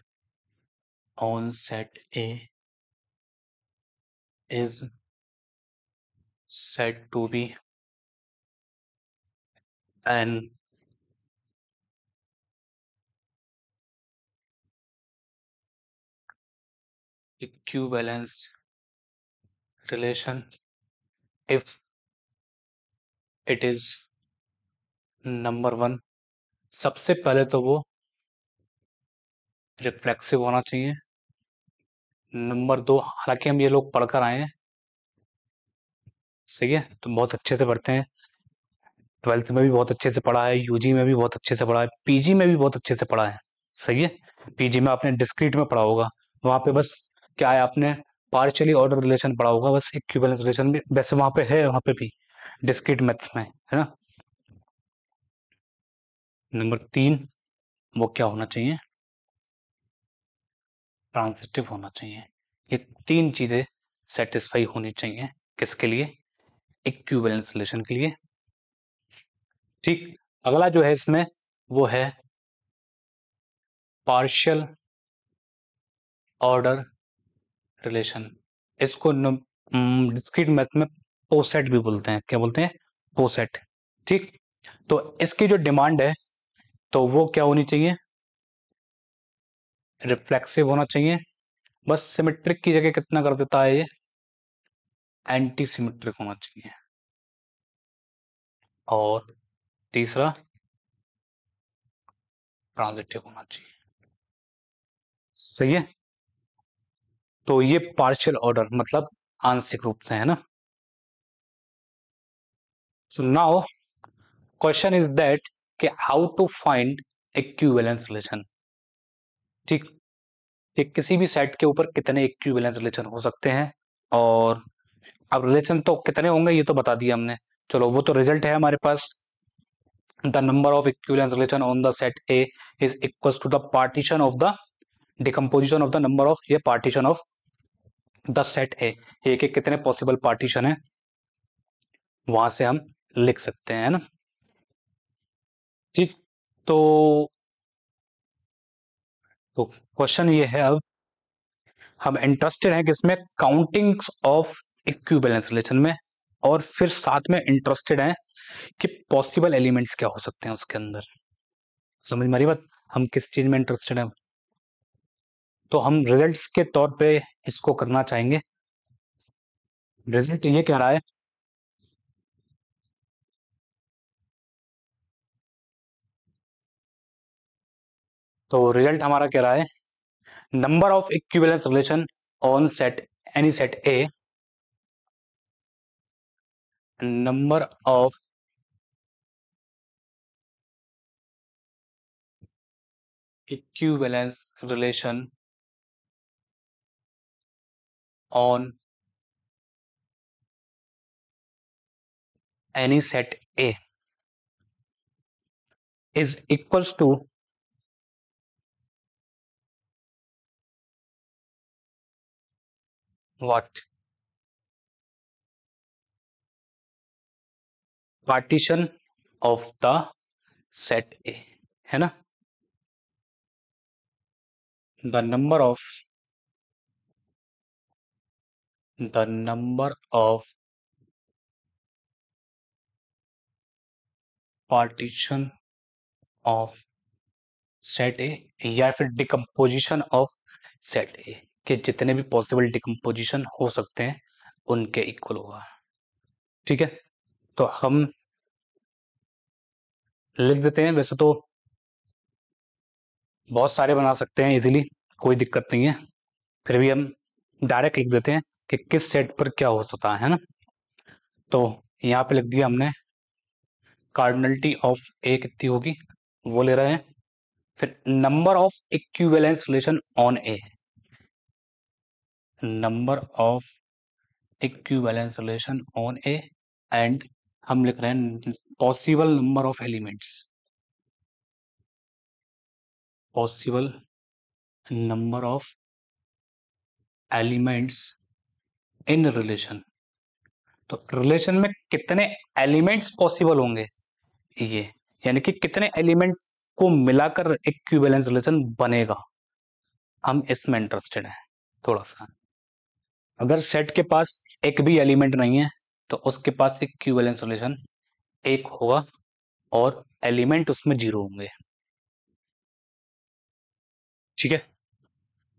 on set A is said to be an equivalence relation if it is number one, सबसे पहले तो वो reflexive होना चाहिए। Number दो, हालांकि हम ये लोग पढ़कर आए हैं, सही है, तो बहुत अच्छे से पढ़ते हैं, 12th में भी बहुत अच्छे से पढ़ा है, यूजी में भी बहुत अच्छे से पढ़ा है, पीजी में भी बहुत अच्छे से पढ़ा है, सही है। पीजी में आपने डिस्क्रीट में पढ़ा होगा, वहां पे बस क्या है, आपने पार्शियली ऑर्डर रिलेशन पढ़ा होगा, बस इक्विवेलेंस रिलेशन भी वैसे वहां पे है, वहां पे भी डिस्क्रीट मैथ्स में है ना। नंबर तीन, वो क्या होना चाहिए, ट्रांजिटिव होना चाहिए। ये तीन चीजें सेटिस्फाई होनी चाहिए, किसके लिए, इक्विवेलेंस रिलेशन के लिए। ठीक, अगला जो है इसमें वो है पार्शियल ऑर्डर रिलेशन। इसको डिस्क्रीट मैथ में पोसेट भी बोलते हैं, क्या बोलते हैं, पोसेट। ठीक, तो इसकी जो डिमांड है तो वो क्या होनी चाहिए, रिफ्लेक्सिव होना चाहिए। बस सिमेट्रिक की जगह कितना कर देता है ये, एंटी सिमेट्रिक होना चाहिए। और तीसरा, ट्रांजिटिव होना चाहिए, सही है। तो ये पार्शियल ऑर्डर मतलब आंशिक रूप से है ना। So now question is that कि how to find equivalence relation. ठीक, कि किसी भी सेट के ऊपर कितने इक्विवेलेंस रिलेशन हो सकते हैं, और अब रिलेशन तो कितने होंगे ये तो बता दिया हमने, चलो वो तो रिजल्ट है हमारे पास। The number of equivalence relation on the set A is equal to the partition of the decomposition of the number of, ये partition of the set A के कितने पॉसिबल पार्टीशन है वहां से हम लिख सकते हैं ना। ठीक, तो क्वेश्चन ये है, अब हम इंटरेस्टेड हैं किसमें, काउंटिंग ऑफ इक्विवेलेंस रिलेशन में, और फिर साथ में इंटरेस्टेड हैं कि पॉसिबल एलिमेंट्स क्या हो सकते हैं उसके अंदर। समझ में आ रही बात, हम किस चीज में इंटरेस्टेड हैं, तो हम रिजल्ट्स के तौर पे इसको करना चाहेंगे। रिजल्ट ये कह रहा है, तो रिजल्ट हमारा कह रहा है, number of equivalence relation on set any set A, number of equivalence relation on any set A is equals to what, partition of the set ए, है ना। The number of partition of set ए, या फिर decomposition of set A के जितने भी possible decomposition हो सकते हैं उनके इक्वल होगा। ठीक है, तो हम लिख देते हैं, वैसे तो बहुत सारे बना सकते हैं इजीली, कोई दिक्कत नहीं है, फिर भी हम डायरेक्ट लिख देते हैं कि किस सेट पर क्या हो सकता है ना। तो यहाँ पे लिख दिया हमने, कार्डिनलिटी ऑफ ए कितनी होगी वो ले रहे हैं, फिर number of equivalence relation on A, number of equivalence relation on A, and हम लिख रहे हैं possible number of elements, possible number of elements in relation. तो रिलेशन में कितने एलिमेंट्स पॉसिबल होंगे, ये यानी कि कितने एलिमेंट को मिलाकर इक्विवेलेंस रिलेशन बनेगा, हम इसमें इंटरेस्टेड हैं थोड़ा सा। अगर सेट के पास एक भी एलिमेंट नहीं है तो उसके पास इक्विवेलेंस रिलेशन एक होगा, और एलिमेंट उसमें जीरो होंगे। ठीक है,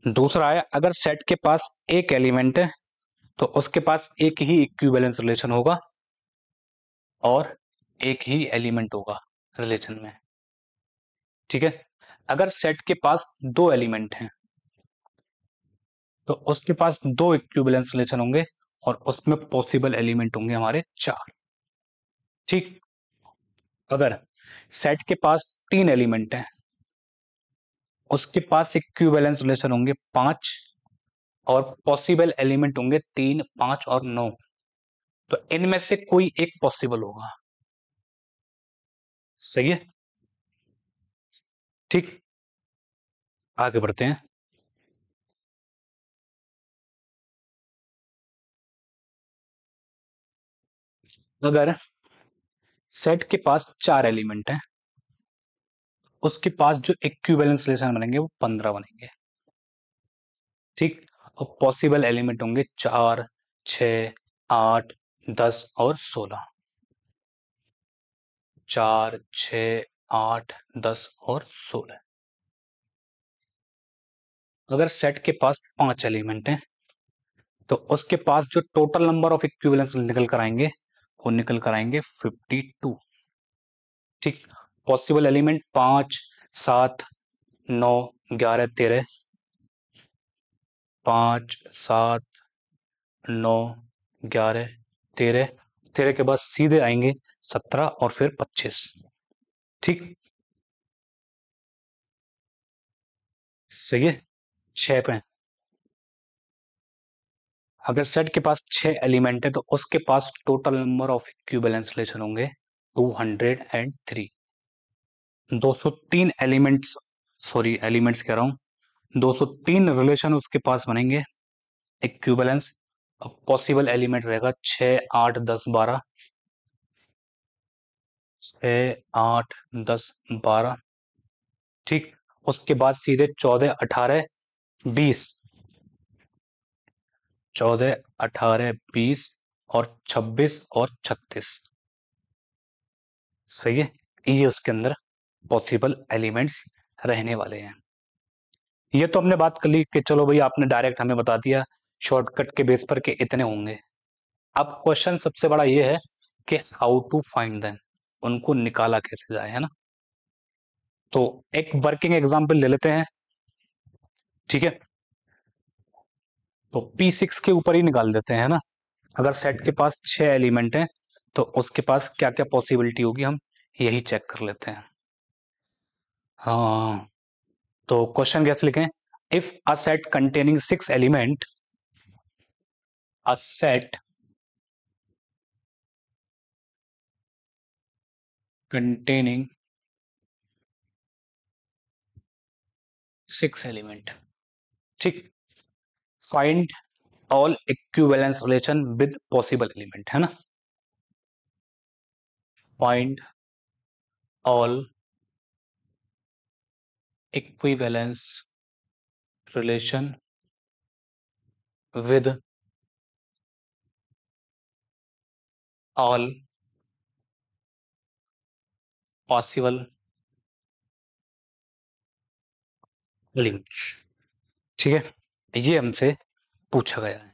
दूसरा है, अगर सेट के पास एक एलिमेंट है तो उसके पास एक ही इक्विवेलेंस रिलेशन होगा और एक ही एलिमेंट होगा रिलेशन में। ठीक है। अगर सेट के पास दो एलिमेंट हैं तो उसके पास दो इक्विवेलेंस रिलेशन होंगे और उसमें पॉसिबल एलिमेंट होंगे हमारे चार। ठीक। अगर सेट के पास तीन एलिमेंट हैं, उसके पास इक्विवेलेंस रिलेशन होंगे पांच और पॉसिबल एलिमेंट होंगे तीन, पांच और नौ। तो इनमें से कोई एक पॉसिबल होगा। सही है। ठीक। आगे बढ़ते हैं। अगर सेट के पास चार एलिमेंट हैं, उसके पास जो इक्विवेलेंस रिलेशन बनेंगे वो 15 बनेंगे। ठीक। और पॉसिबल एलिमेंट होंगे चार, छ, आठ, 10 और 16। चार, छ, आठ, 10 और 16। अगर सेट के पास पांच एलिमेंट हैं तो उसके पास जो टोटल नंबर ऑफ इक्विवेलेंस निकल कर आएंगे वो निकल कर आएंगे 52। ठीक। पॉसिबल एलिमेंट पांच, सात, नौ, 11, 13। पांच, सात, नौ, 11, 13। 13 के बाद सीधे आएंगे 17 और फिर 25। ठीक। सही है। छह पे। अगर सेट के पास छह एलिमेंट है तो उसके पास total number of equivalence relation होंगे 203। 203 एलिमेंट्स, सॉरी एलिमेंट्स कह रहा हूं, 203 रिलेशन उसके पास बनेंगे इक्विवेलेंस। अब पॉसिबल एलिमेंट रहेगा 6, 8, 10, 12। 6, 8, 10, 12। ठीक। उसके बाद सीधे 14, 18, 20। 14, 18, 20 और 26 और 36। सही है। ये उसके अंदर पॉसिबल एलिमेंट्स रहने वाले हैं। ये तो हमने बात कर ली कि चलो भाई आपने डायरेक्ट हमें बता दिया शॉर्टकट के बेस पर कि इतने होंगे। अब क्वेश्चन सबसे बड़ा ये है कि हाउ टू फाइंड देम, उनको निकाला कैसे जाए, है ना। तो एक वर्किंग एग्जांपल ले लेते हैं। ठीक है। तो P6 के ऊपर ही निकाल देते हैं ना। अगर सेट के पास छह एलिमेंट हैं तो उसके पास क्या क्या पॉसिबिलिटी होगी हम यही चेक कर लेते हैं। हाँ। तो क्वेश्चन कैसे लिखें? If a set containing six element, a set containing six element. ठीक। Find all equivalence relation with possible element, है ना। Find all equivalence relation with all possible elements. ठीक है। ये हमसे पूछा गया है,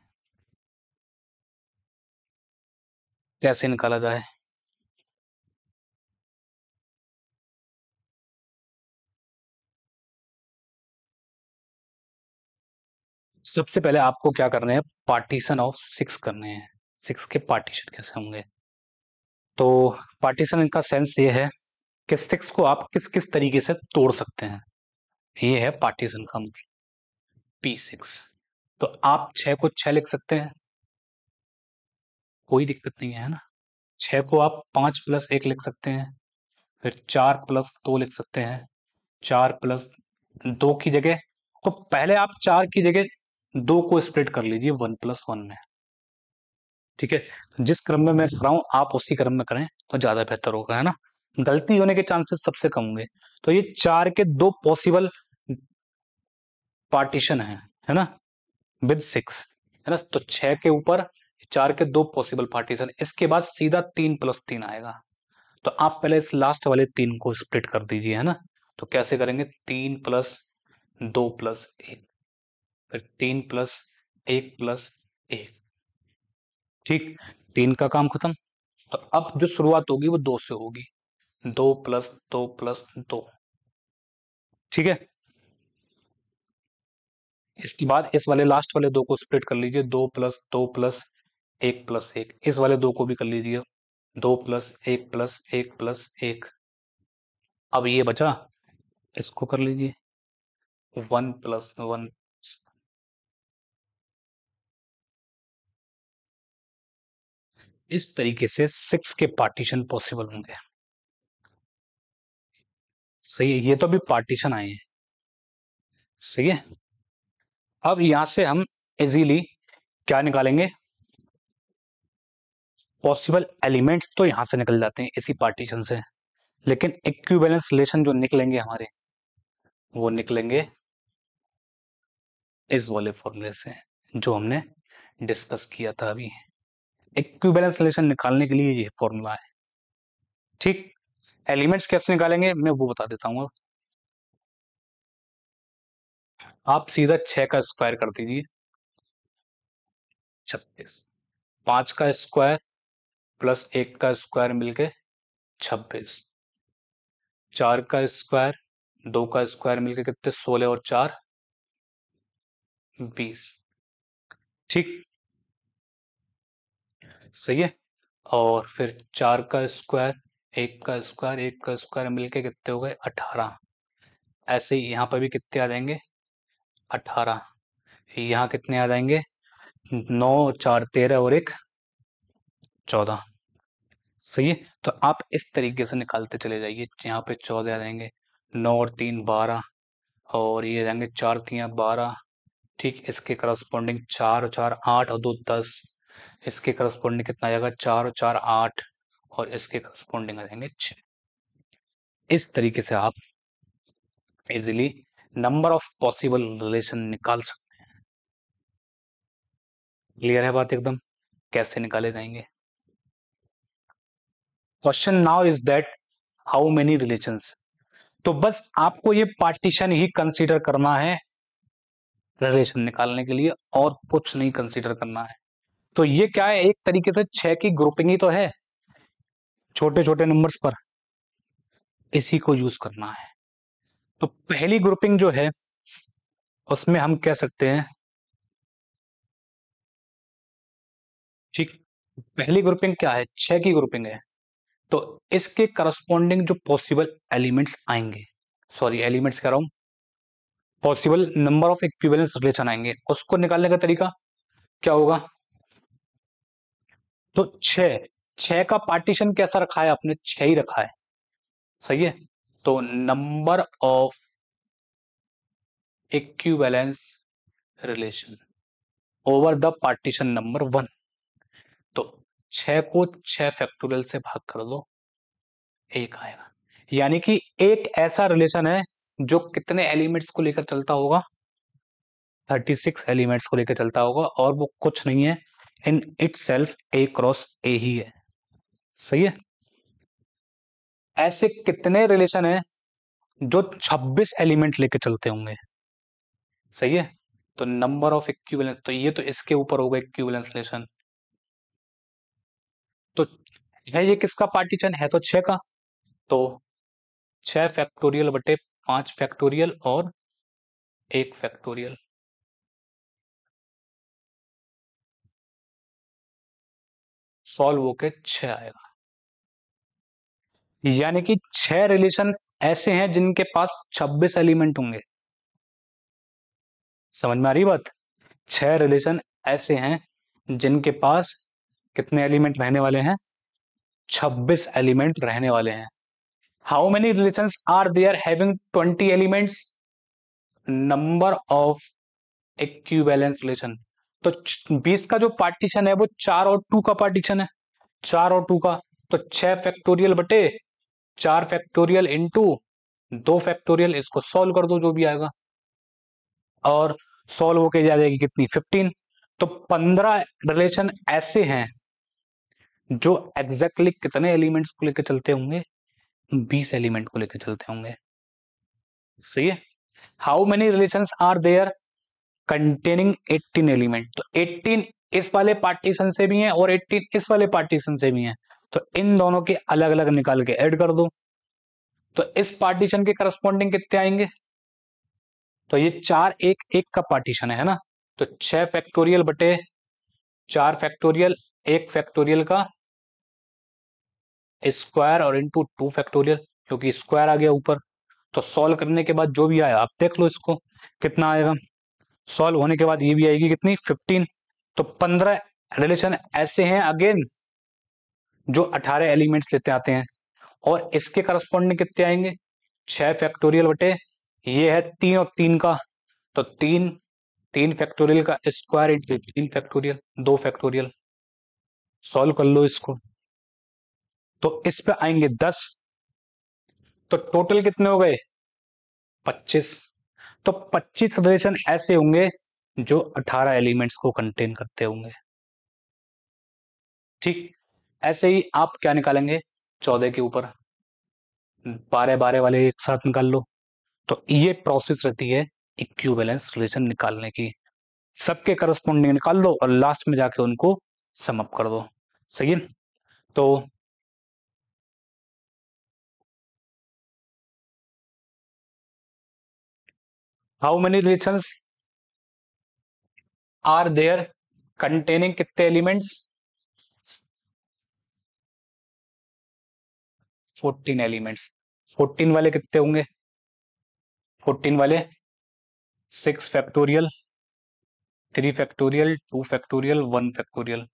कैसे निकाला जाए। सबसे पहले आपको क्या करने हैं, पार्टीशन ऑफ सिक्स करने हैं। सिक्स के पार्टीशन कैसे होंगे? तो पार्टीशन का सेंस ये है कि सिक्स को आप किस किस तरीके से तोड़ सकते हैं, ये है पार्टीशन का मतलब। P6। तो आप छह को छह लिख सकते हैं, कोई दिक्कत नहीं है ना। छह को आप पांच प्लस एक लिख सकते हैं, फिर चार प्लस दो लिख सकते हैं, चार प्लस दो की जगह, तो पहले आप चार की जगह दो को स्प्लिट कर लीजिए वन प्लस वन में। ठीक है। जिस क्रम में मैं कर रहा हूं आप उसी क्रम में करें तो ज्यादा बेहतर होगा, है ना। गलती होने के चांसेस सबसे कम होंगे। तो ये चार के दो पॉसिबल पार्टीशन है ना, विद सिक्स, है ना। तो छह के ऊपर चार के दो पॉसिबल पार्टीशन, इसके बाद सीधा तीन प्लस तीन आएगा। तो आप पहले इस लास्ट वाले तीन को स्प्लिट कर दीजिए, है ना। तो कैसे करेंगे, तीन प्लस दो प्लस एक, फिर 3 प्लस 1 प्लस 1, ठीक, 3 का काम खत्म। तो अब जो शुरुआत होगी वो 2 से होगी, 2 प्लस 2 प्लस 2, ठीक है। इसके बाद इस वाले लास्ट वाले 2 को स्प्लिट कर लीजिए, 2 प्लस 2 प्लस 1 प्लस 1, इस वाले 2 को भी कर लीजिए, 2 प्लस 1 प्लस 1 प्लस 1। अब ये बचा, इसको कर लीजिए, 1 प्लस 1। इस तरीके से 6 के पार्टीशन पॉसिबल होंगे। सही है, ये तो अभी पार्टीशन आए हैं, सही है। अब यहां से हम इजीली क्या निकालेंगे, पॉसिबल एलिमेंट्स तो यहां से निकल जाते हैं इसी पार्टीशन से, लेकिन इक्विवेलेंस रिलेशन जो निकलेंगे हमारे, वो निकलेंगे इस वाले फॉर्मूले से जो हमने डिस्कस किया था अभी। इक्विवेलेंस रिलेशन निकालने के लिए ये फॉर्मूला है, ठीक। एलिमेंट्स कैसे निकालेंगे मैं वो बता देता हूं। आप सीधा 6 का स्क्वायर कर दीजिए, 36, 5 का स्क्वायर प्लस 1 का स्क्वायर मिलके 26, 4 का स्क्वायर 2 का स्क्वायर मिलके कितने, 16 और 4 20, ठीक, सही है। और फिर 4 का स्क्वायर 1 का स्क्वायर 1 का स्क्वायर मिलके कितने हो गए, 18। ऐसे ही यहाँ पर भी कितने आ जाएंगे, 18। यहाँ कितने आ जाएंगे, 9 4 13 और 1 14, सही है। तो आप इस तरीके से निकालते चले जाइए, यहाँ पे 14 आ जाएंगे, 9 और 3 12, और ये जाएंगे 4 3 12, ठीक। इसके करस्पॉन्डिंग 4 और 4 8 और 2 10, इसके करस्पॉन्डिंग कितना आ जाएगा, 4 और 4 8, और इसके करस्पॉन्डिंग आ जाएंगे 6। इस तरीके से आप easily number of possible relation निकाल सकते हैं। क्लियर है बात एकदम, कैसे निकाले जाएंगे। Question now is that how many relations, तो बस आपको ये पार्टीशन ही कंसीडर करना है रिलेशन निकालने के लिए, और कुछ नहीं कंसीडर करना है। तो ये क्या है, एक तरीके से 6 की ग्रुपिंग ही तो है छोटे छोटे नंबर्स पर, इसी को यूज करना है। तो पहली ग्रुपिंग जो है उसमें हम कह सकते हैं, ठीक, पहली ग्रुपिंग क्या है, 6 की ग्रुपिंग है। तो इसके करस्पॉन्डिंग जो पॉसिबल एलिमेंट्स आएंगे, सॉरी एलिमेंट्स कह रहा हूं, possible number of equivalence relation आएंगे, उसको निकालने का तरीका क्या होगा। तो 6, 6 का पार्टीशन कैसा रखा है आपने, 6 ही रखा है, सही है। तो number of equivalence relation over the partition number 1, तो 6 को 6 फैक्टोरियल से भाग कर दो, 1 आएगा। यानी कि एक ऐसा रिलेशन है जो कितने एलिमेंट्स को लेकर चलता होगा, 36 एलिमेंट्स को लेकर चलता होगा, और वो कुछ नहीं है, इन इटसेल्फ ए क्रॉस ए ही है, सही है। ऐसे कितने रिलेशन है जो 26 एलिमेंट लेके चलते होंगे, सही है। तो नंबर ऑफ इक्विवेलेंस, तो ये तो इसके ऊपर होगा इक्विवेलेंस रिलेशन। तो है ये किसका पार्टीशन है, तो 6 का, तो 6 फैक्टोरियल बटे 5 फैक्टोरियल और 1 फैक्टोरियल, सॉल्व होके 6 आएगा। यानी कि 6 रिलेशन ऐसे हैं जिनके पास 26 एलिमेंट होंगे, समझ में आ रही बात। 6 रिलेशन ऐसे हैं जिनके पास कितने एलिमेंट रहने वाले हैं, 26 एलिमेंट रहने वाले हैं। How many relations are there having 20 elements, number of equivalence relation. तो 20 का जो पार्टीशन है वो 4 और 2 का पार्टीशन है, 4 और 2 का, तो 6 फैक्टोरियल बटे 4 फैक्टोरियल इंटू 2 फैक्टोरियल, इसको सॉल्व कर दो जो भी आएगा, और सॉल्व होके जा जाएगी कितनी, 15। तो 15 रिलेशन ऐसे हैं जो एग्जैक्टली कितने एलिमेंट्स को लेकर चलते होंगे, 20 एलिमेंट को लेकर चलते होंगे, सही है। How many relations are there containing 18 element. तो 18 इस वाले पार्टीशन से भी है और 18 इस वाले पार्टीशन से भी है, तो इन दोनों के अलग अलग निकाल के ऐड कर दो। तो इस पार्टीशन के करस्पॉन्डिंग कितने आएंगे? तो ये 4 एक एक का पार्टीशन है ना, तो 6 फैक्टोरियल बटे 4 फैक्टोरियल, 1 फैक्टोरियल का स्क्वायर और इंटू 2 फैक्टोरियल, क्योंकि स्क्वायर आ गया ऊपर। तो सॉल्व करने के बाद जो भी आया आप देख लो इसको कितना आएगा। सॉल्व होने के बाद ये भी आएगी कितनी, 15। तो 15 रिलेशन ऐसे हैं अगेन जो 18 एलिमेंट्स लेते आते हैं, और इसके करस्पॉन्डिंग कितने आएंगे, 6 फैक्टोरियल बटे ये है 3 और 3 का, तो 3 फैक्टोरियल का square into 3 factorial, 2 factorial. Solve कर लो इसको, तो इस पे आएंगे 10, तो टोटल कितने हो गए, 25। तो 25 रिलेशन ऐसे होंगे जो 18 एलिमेंट्स को कंटेन करते होंगे। ठीक, ऐसे ही आप क्या निकालेंगे, 14 के ऊपर 12 वाले एक साथ निकाल लो। तो ये प्रोसेस रहती है इक्विवेलेंस रिलेशन निकालने की। सबके करस्पॉन्डिंग निकाल लो और लास्ट में जाके उनको सम अप कर दो। सही है। तो how many relations are there containing कितने एलिमेंट्स, 14 एलिमेंट्स। 14 वाले कितने होंगे, 14 वाले 6 फैक्टोरियल, 3 फैक्टोरियल, 2 फैक्टोरियल, 1 फैक्टोरियल।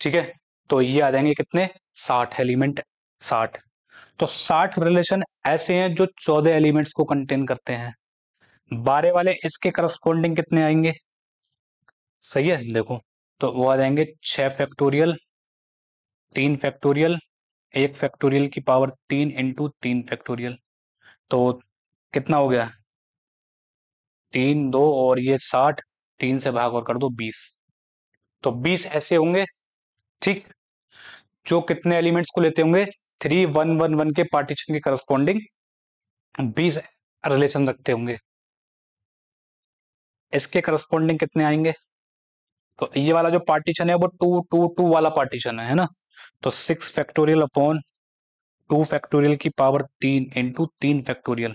ठीक है, तो ये आ जाएंगे कितने, 60 एलिमेंट, 60। तो 60 रिलेशन ऐसे हैं जो 14 एलिमेंट्स को कंटेन करते हैं। 12 वाले इसके करस्पॉन्डिंग कितने आएंगे, सही है देखो, तो वो आ जाएंगे 6 फैक्टोरियल, 3 फैक्टोरियल, 1 फैक्टोरियल की पावर 3 इंटू 3 फैक्टोरियल। तो कितना हो गया, 3 2 और ये 60, 3 से भाग और कर दो 20। तो 20 ऐसे होंगे, ठीक, जो कितने एलिमेंट्स को लेते होंगे, 3 1 1 1 के पार्टीशन के करस्पॉन्डिंग 20 रिलेशन रखते होंगे। इसके करस्पॉन्डिंग कितने आएंगे, तो ये वाला जो पार्टीशन है वो 2 2 2 वाला पार्टीशन है ना, तो 6 फैक्टोरियल अपॉन 2 फैक्टोरियल की पावर 3 इंटू 3 फैक्टोरियल।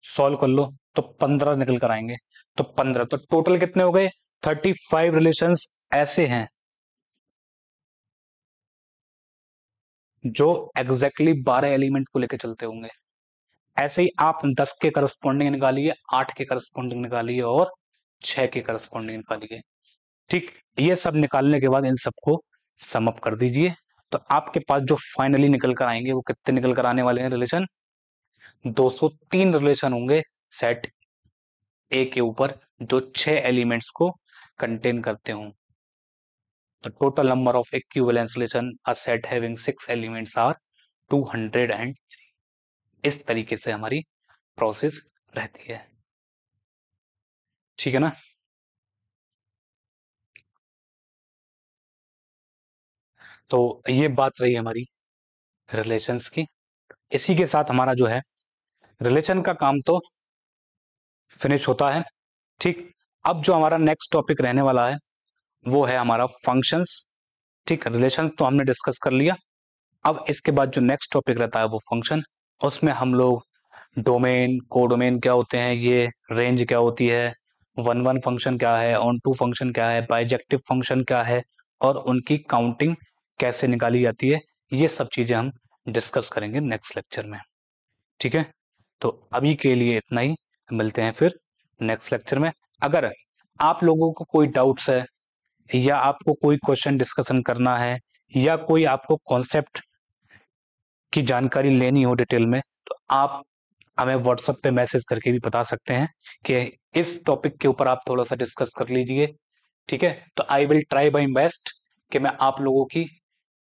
सॉल्व कर लो, तो 15 निकल कर आएंगे। तो 15, तो टोटल कितने हो गए, 35 रिलेशंस ऐसे हैं जो एग्जैक्टली 12 एलिमेंट को लेकर चलते होंगे। ऐसे ही आप 10 के करस्पॉन्डिंग निकालिए, 8 के करस्पॉन्डिंग निकालिए और 6 के करस्पॉन्डिंग निकालिए। ठीक, ये सब निकालने के बाद इन सबको सम अप कर दीजिए, तो आपके पास जो फाइनली निकल कर आएंगे वो कितने निकल कर आने वाले हैं रिलेशन, 203 रिलेशन होंगे सेट ए के ऊपर जो 6 एलिमेंट्स को कंटेन करते हों। The total number of equivalence relation a set having 6 elements are 200 and इस तरीके से हमारी प्रोसेस रहती है। ठीक है ना। तो ये बात रही हमारी रिलेशंस की। इसी के साथ हमारा जो है रिलेशन का काम तो फिनिश होता है। ठीक, अब जो हमारा नेक्स्ट टॉपिक रहने वाला है वो है हमारा फंक्शंस। ठीक, रिलेशन तो हमने डिस्कस कर लिया। अब इसके बाद जो नेक्स्ट टॉपिक रहता है वो फंक्शन। उसमें हम लोग डोमेन, कोडोमेन क्या होते हैं, ये रेंज क्या होती है, वन वन फंक्शन क्या है, ऑन टू फंक्शन क्या है, बाइजेक्टिव फंक्शन क्या है, और उनकी काउंटिंग कैसे निकाली जाती है, ये सब चीजें हम डिस्कस करेंगे नेक्स्ट लेक्चर में। ठीक है, तो अभी के लिए इतना ही, मिलते हैं फिर नेक्स्ट लेक्चर में। अगर आप लोगों को कोई डाउट्स है या आपको कोई क्वेश्चन डिस्कशन करना है या कोई आपको कॉन्सेप्ट की जानकारी लेनी हो डिटेल में, तो आप हमें व्हाट्सएप पे मैसेज करके भी बता सकते हैं कि इस टॉपिक के ऊपर आप थोड़ा सा डिस्कस कर लीजिए। ठीक है, तो I will try by best कि मैं आप लोगों की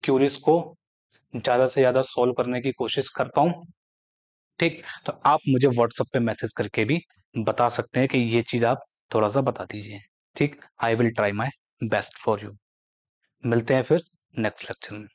क्यूरीज को ज्यादा से ज्यादा सॉल्व करने की कोशिश कर पाऊं। ठीक, तो आप मुझे व्हाट्सएप पे मैसेज करके भी बता सकते हैं कि ये चीज आप थोड़ा सा बता दीजिए। ठीक, I will try my best for you. मिलते हैं फिर नेक्स्ट लेक्चर में।